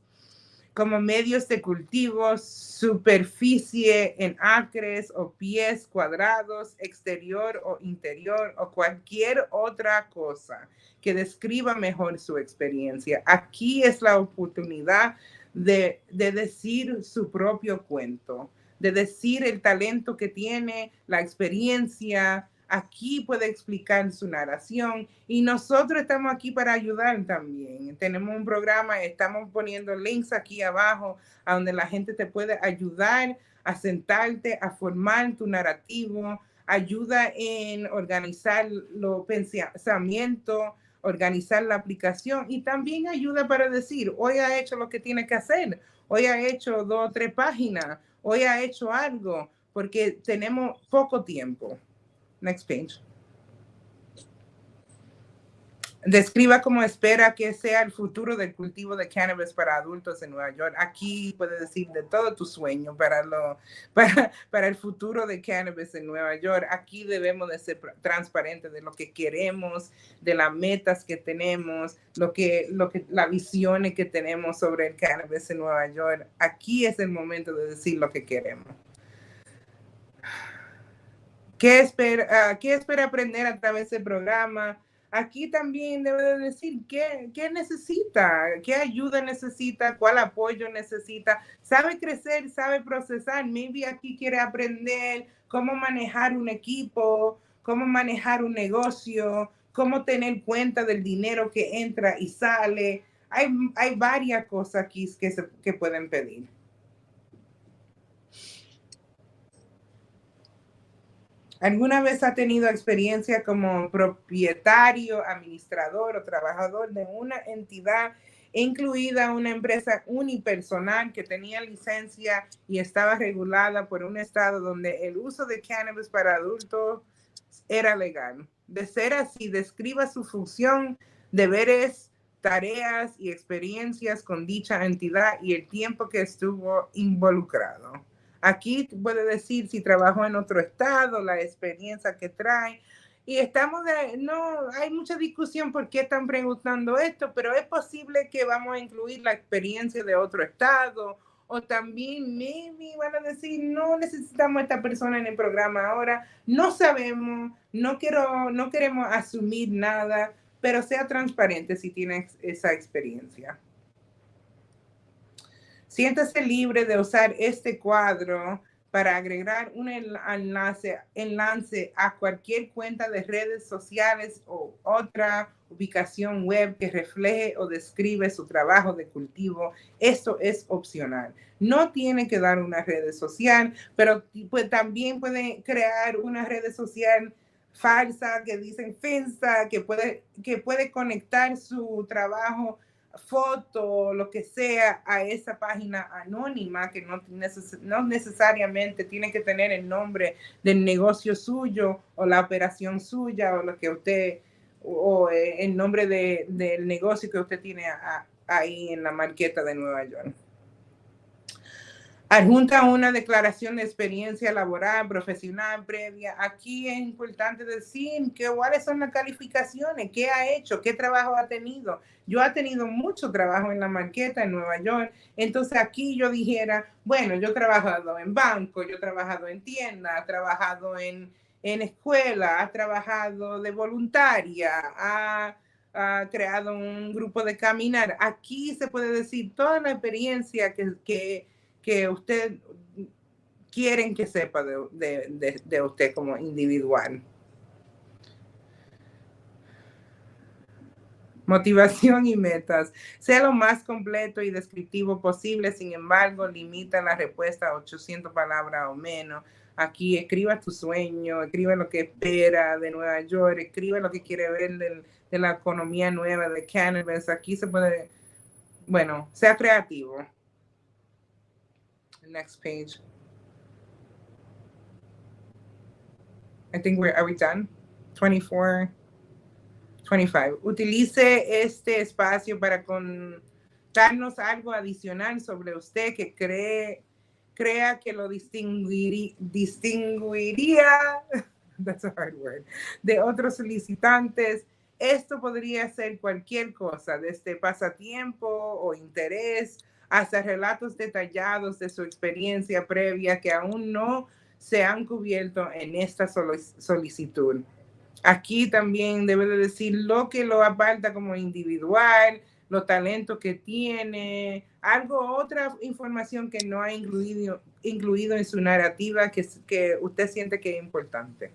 como medios de cultivo, superficie en acres o pies cuadrados, exterior o interior o cualquier otra cosa que describa mejor su experiencia. Aquí es la oportunidad de decir su propio cuento, de decir el talento que tiene, la experiencia. Aquí puede explicar su narración y nosotros estamos aquí para ayudar también. Tenemos un programa, estamos poniendo links aquí abajo a donde la gente te puede ayudar a sentarte, a formar tu narrativo, ayuda en organizar los pensamientos, organizar la aplicación y también ayuda para decir, hoy ha hecho lo que tiene que hacer, hoy ha hecho 2 o 3 páginas, hoy ha hecho algo, porque tenemos poco tiempo. Next page. Describa cómo espera que sea el futuro del cultivo de cannabis para adultos en Nueva York. Aquí puedes decir de todo tu sueño para el futuro de cannabis en Nueva York. Aquí debemos de ser transparentes de lo que queremos, de las metas que tenemos, las visiones que tenemos sobre el cannabis en Nueva York. Aquí es el momento de decir lo que queremos. ¿Qué espera aprender a través del programa? Aquí también debe de decir qué necesita, qué ayuda necesita, cuál apoyo necesita. Sabe crecer, sabe procesar. Maybe aquí quiere aprender cómo manejar un equipo, cómo manejar un negocio, cómo tener cuenta del dinero que entra y sale. Hay varias cosas aquí que pueden pedir. ¿Alguna vez ha tenido experiencia como propietario, administrador o trabajador de una entidad, incluida una empresa unipersonal que tenía licencia y estaba regulada por un estado donde el uso de cannabis para adultos era legal? De ser así, describa su función, deberes, tareas y experiencias con dicha entidad y el tiempo que estuvo involucrado. Aquí puede decir si trabajó en otro estado, la experiencia que trae. Y no, hay mucha discusión por qué están preguntando esto, pero es posible que vamos a incluir la experiencia de otro estado, o también maybe van a decir, no necesitamos a esta persona en el programa ahora, no sabemos, no queremos asumir nada, pero sea transparente si tienes esa experiencia. Siéntase libre de usar este cuadro para agregar un enlace a cualquier cuenta de redes sociales o otra ubicación web que refleje o describe su trabajo de cultivo. Esto es opcional. No tiene que dar una red social, pero pues, también puede crear una red social falsa que dicen Finsta, que puede conectar su trabajo, foto, lo que sea, a esa página anónima que no necesariamente tiene que tener el nombre del negocio suyo o la operación suya o lo que usted, o el nombre del negocio que usted tiene ahí en la marqueta de Nueva York. Adjunta una declaración de experiencia laboral, profesional, previa. Aquí es importante decir cuáles son las calificaciones, qué ha hecho, qué trabajo ha tenido. Yo he tenido mucho trabajo en la marqueta en Nueva York. Entonces aquí yo dijera, bueno, yo he trabajado en banco, yo he trabajado en tienda, he trabajado en escuela, he trabajado de voluntaria, ha creado un grupo de caminar. Aquí se puede decir toda la experiencia que usted quieren que sepa de usted como individual. Motivación y metas. Sea lo más completo y descriptivo posible, sin embargo, limita la respuesta a 800 palabras o menos. Aquí escriba tu sueño, escriba lo que espera de Nueva York, escriba lo que quiere ver de la economía nueva de cannabis. Aquí se puede, bueno, sea creativo. Next page. I think are we done? 24, 25. Utilice este espacio para contarnos algo adicional sobre usted que crea que lo distinguiría that's a hard word, de otros solicitantes. Esto podría ser cualquier cosa, desde pasatiempo o interés hasta relatos detallados de su experiencia previa que aún no se han cubierto en esta solicitud. Aquí también debe de decir lo que lo aparta como individual, los talentos que tiene, otra información que no ha incluido en su narrativa que usted siente que es importante.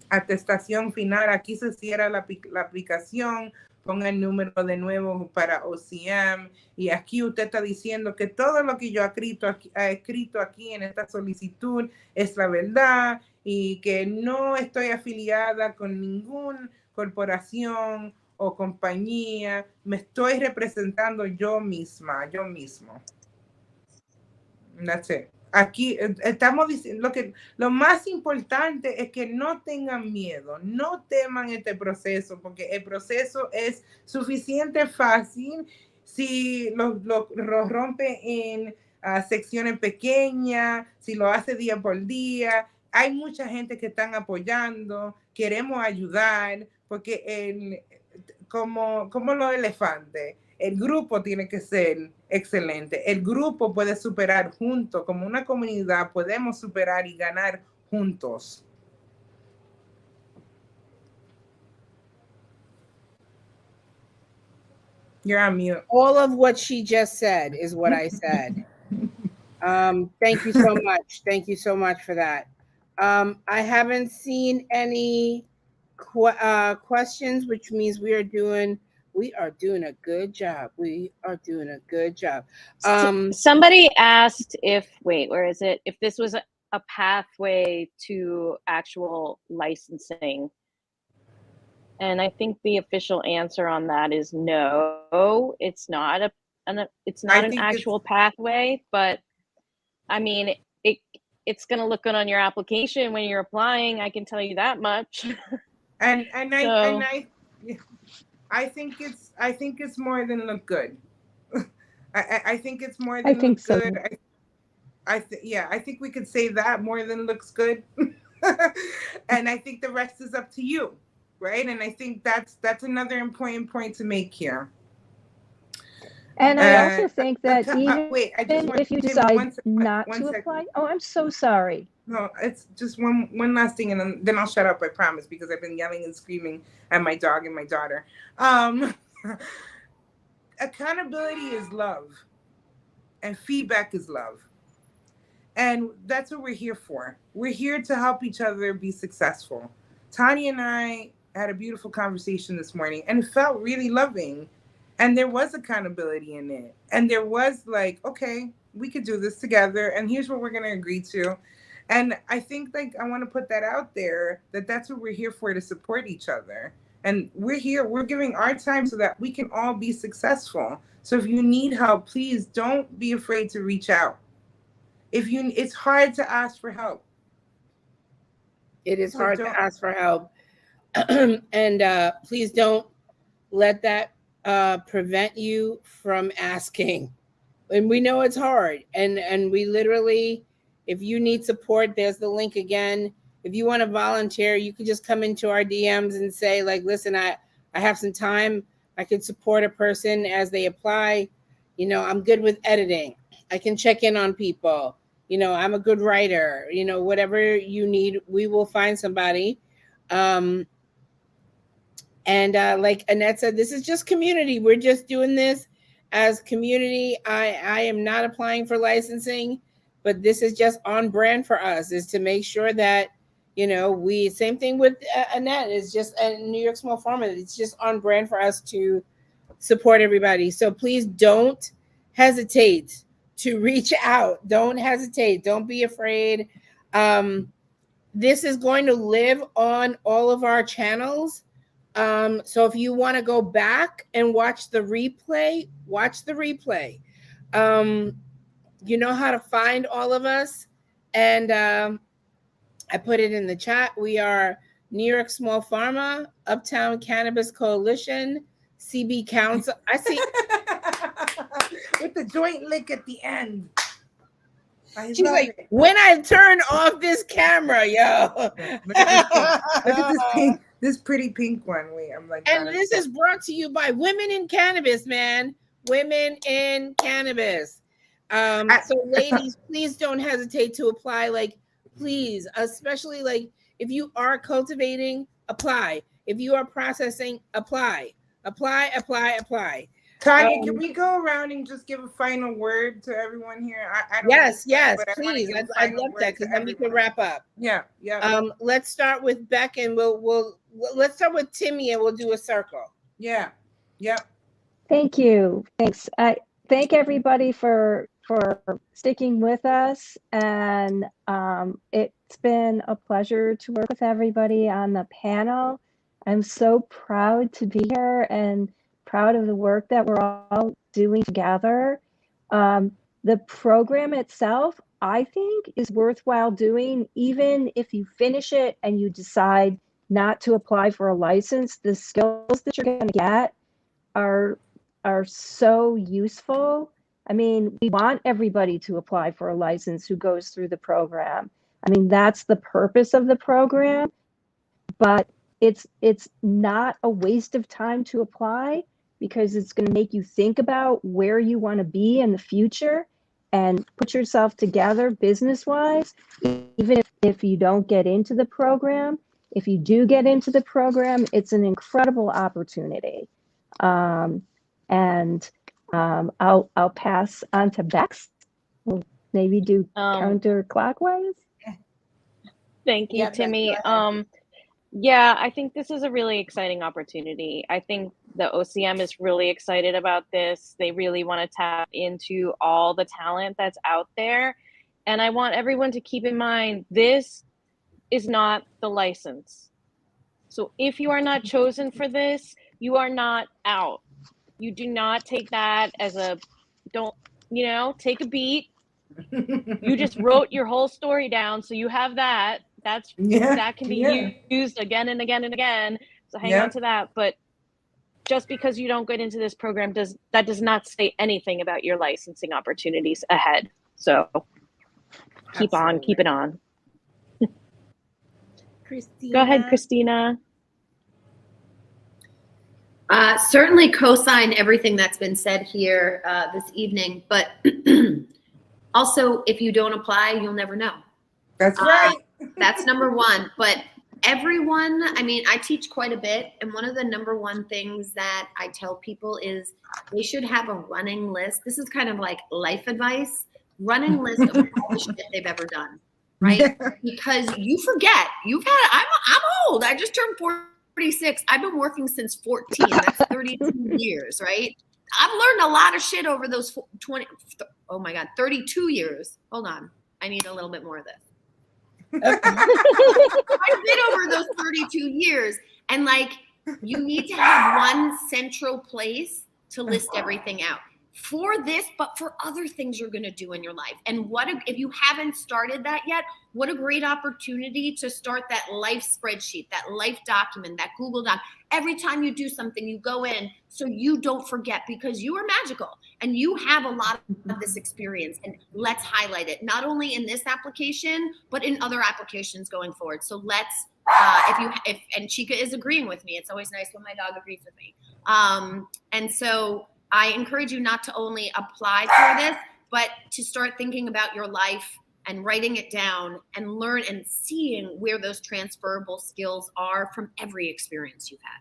Atestación final, aquí se cierra la aplicación, ponga el número de nuevo para OCM y aquí usted está diciendo que todo lo que yo he escrito aquí en esta solicitud es la verdad y que no estoy afiliada con ninguna corporación o compañía, me estoy representando yo mismo. That's it. Aquí estamos diciendo lo más importante es que no tengan miedo, no teman este proceso, porque el proceso es suficiente fácil si lo rompe en secciones pequeñas, si lo hace día por día. Hay mucha gente que están apoyando, queremos ayudar, porque como los elefantes, el grupo tiene que ser excelente. El grupo puede superar juntos. Como una comunidad podemos superar y ganar juntos. You're on mute. All of what she just said is what I said. Thank you so much. Thank you so much for that. I haven't seen any questions, which means we are doing a good job. We are doing a good job. Somebody asked if this was a pathway to actual licensing. And I think the official answer on that is no, it's not an actual pathway, but I mean, it's going to look good on your application when you're applying. I can tell you that much. I think it's more than look good. I think it's more I than think look so. good. I think we could say that more than looks good. And I think the rest is up to you, right? And I think that's another important point to make here. And I also think that even wait, I just want if you Timmy decide not one to second. apply, oh, I'm so sorry. No, it's just one last thing, and then I'll shut up. I promise, because I've been yelling and screaming at my dog and my daughter. Accountability is love, and feedback is love, and that's what we're here for. We're here to help each other be successful. Tanya and I had a beautiful conversation this morning, and it felt really loving, and there was accountability in it, and there was like, okay, we could do this together, and here's what we're going to agree to. And I think, like, I want to put that out there, that that's what we're here for, to support each other. And we're giving our time so that we can all be successful. So if you need help, please don't be afraid to reach out. It's hard to ask for help. It is hard to ask for help. And please don't let that prevent you from asking. And we know it's hard. And we literally, if you need support, there's the link again. If you want to volunteer, you can just come into our DMs and say, like, listen, I have some time. I could support a person as they apply. You know, I'm good with editing. I can check in on people. You know, I'm a good writer. You know, whatever you need, we will find somebody. And like Annette said, this is just community. We're just doing this as community. I am not applying for licensing, but this is just on brand for us, is to make sure that, you know, same thing with Annette, is just a New York Small Farma. It's just on brand for us to support everybody. So please don't hesitate to reach out. Don't hesitate. Don't be afraid. This is going to live on all of our channels. So if you want to go back and watch the replay, watch the replay. You know how to find all of us. And I put it in the chat. We are New York Small Farma, Uptown Cannabis Coalition, CBCounsel. I see. With the joint lick at the end. She's like, when I turn off this camera, yo. Look at this pink, this pretty pink one. Wait, I'm like. And this is brought to you by Women in Cannabis, man. Women in Cannabis. So ladies, please don't hesitate to apply. Like, please, especially like if you are cultivating, apply. If you are processing, apply. Tanya, can we go around and just give a final word to everyone here? I don't yes, understand, please. I'd love that, because then we can wrap up. Yeah. Let's start with Beck, and let's start with Timmy, and we'll do a circle. Yeah. Thank you. Thanks. I thank everybody for sticking with us, and it's been a pleasure to work with everybody on the panel. I'm so proud to be here and proud of the work that we're all doing together. The program itself, I think, is worthwhile doing, even if you finish it and you decide not to apply for a license. The skills that you're going to get are so useful. I mean, we want everybody to apply for a license who goes through the program. I mean, that's the purpose of the program, but it's not a waste of time to apply, because it's going to make you think about where you want to be in the future and put yourself together business-wise, even if you don't get into the program. If you do get into the program, it's an incredible opportunity. I'll pass on to Bex. We'll maybe do counterclockwise. Thank you, Timmy. Yeah, I think this is a really exciting opportunity. I think the OCM is really excited about this. They really want to tap into all the talent that's out there. And I want everyone to keep in mind, this is not the license. So if you are not chosen for this, you are not out. You do not take that as take a beat. You just wrote your whole story down, so you have that. That can be used again and again and again. So hang on to that. But just because you don't get into this program does not say anything about your licensing opportunities ahead. So keep it on. Christina. Go ahead, Christina. Certainly co-sign everything that's been said here this evening, but also if you don't apply, you'll never know. That's right. That's number one. But everyone, I mean, I teach quite a bit, and one of the number one things that I tell people is they should have a running list. This is kind of like life advice, running list of all the shit they've ever done, right? Because you forget. I'm old. I just turned 46. I've been working since 14. That's 32 years, right? I've learned a lot of shit over those 32 years. Hold on. I need a little bit more of this. I've been over those 32 years, and like, you need to have one central place to list everything out for this, but for other things you're going to do in your life. And if you haven't started that yet, what a great opportunity to start that life spreadsheet, that life document, that Google Doc. Every time you do something, you go in so you don't forget, because you are magical and you have a lot of this experience, and let's highlight it, not only in this application, but in other applications going forward. So let's, and Chica is agreeing with me. It's always nice when my dog agrees with me. And so I encourage you not to only apply for this, but to start thinking about your life and writing it down and learn and seeing where those transferable skills are from every experience you've had.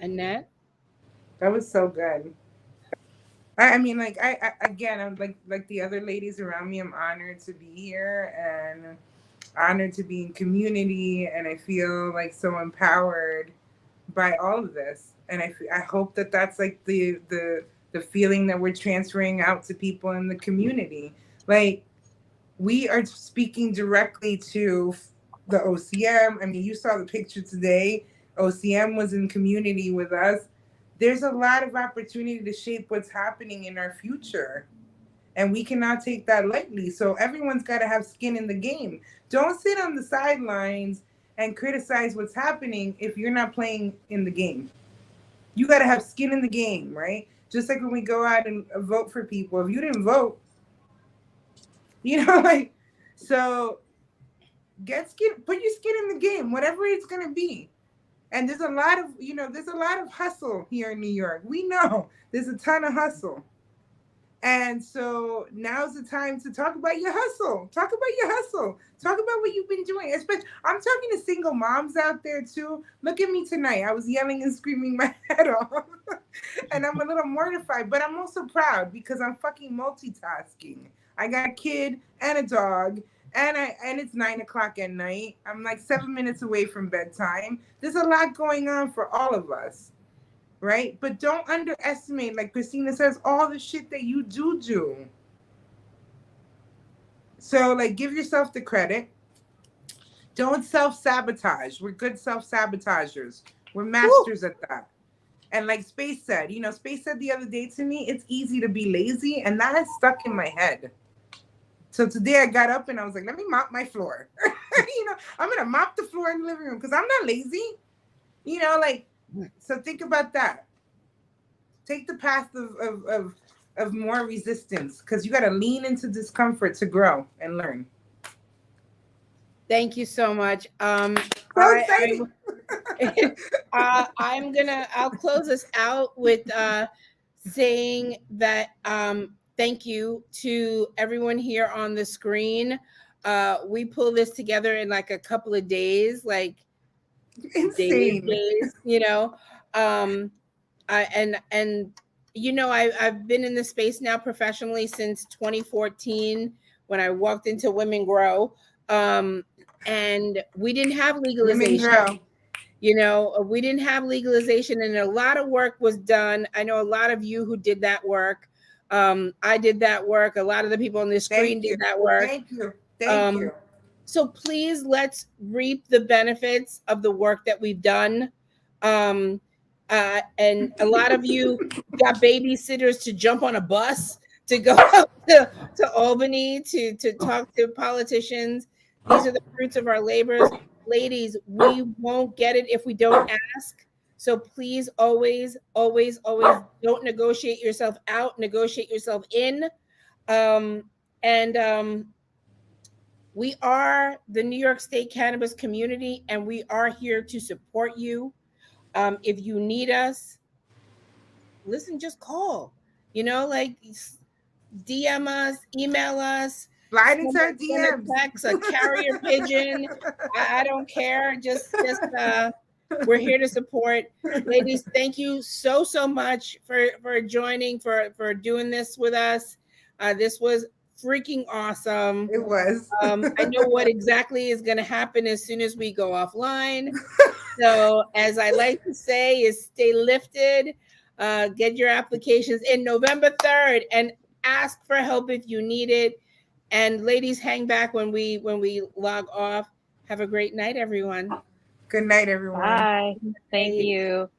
Annette? That was so good. I mean, like, I'm like the other ladies around me, I'm honored to be here and honored to be in community, and I feel like so empowered by all of this. And I hope that that's like the feeling that we're transferring out to people in the community. Like, we are speaking directly to the OCM. I mean, you saw the picture today. OCM was in community with us. There's a lot of opportunity to shape what's happening in our future, and we cannot take that lightly. So everyone's got to have skin in the game. Don't sit on the sidelines and criticize what's happening if you're not playing in the game. You got to have skin in the game, right? Just like when we go out and vote for people. If you didn't vote, like, so put your skin in the game, whatever it's going to be. And there's a lot of hustle here in New York. We know there's a ton of hustle. And so now's the time to talk about your hustle. Talk about your hustle. Talk about what you've been doing. Especially, I'm talking to single moms out there too. Look at me tonight. I was yelling and screaming my head off. And I'm a little mortified, but I'm also proud because I'm fucking multitasking. I got a kid and a dog, and it's 9:00 at night. I'm like 7 minutes away from bedtime. There's a lot going on for all of us. Right? But don't underestimate, like Christina says, all the shit that you do. So, like, give yourself the credit. Don't self-sabotage. We're good self-sabotagers. We're masters at that. And like Space said, Space said the other day to me, it's easy to be lazy, and that has stuck in my head. So today I got up and I was like, let me mop my floor. I'm going to mop the floor in the living room because I'm not lazy. So think about that. Take the path of more resistance, because you got to lean into discomfort to grow and learn. Thank you so much. So exciting. I'll close us out with saying that thank you to everyone here on the screen. We pulled this together in like a couple of days, like insane days, I've been in this space now professionally since 2014 when I walked into Women Grow, and we didn't have legalization. We didn't have legalization, and a lot of work was done. I know a lot of you who did that work. I did that work. A lot of the people on the screen did that work. Thank you. So please, let's reap the benefits of the work that we've done. And a lot of you got babysitters to jump on a bus to go out to Albany to talk to politicians. These are the fruits of our labors. Ladies, we won't get it if we don't ask. So please always, always, always don't negotiate yourself out, negotiate yourself in. And we are the New York State cannabis community, and we are here to support you. If you need us, listen, just call, like DM us, email us, Slide into our send a DMs. text, a carrier pigeon. I don't care. Just we're here to support. Ladies, thank you so much for joining, for doing this with us. This was freaking awesome. It was. I know what exactly is going to happen as soon as we go offline. So as I like to say, is stay lifted. Get your applications in November 3rd and ask for help if you need it. And ladies, hang back when we log off. Have a great night, everyone. Good night, everyone. Bye. Thank you.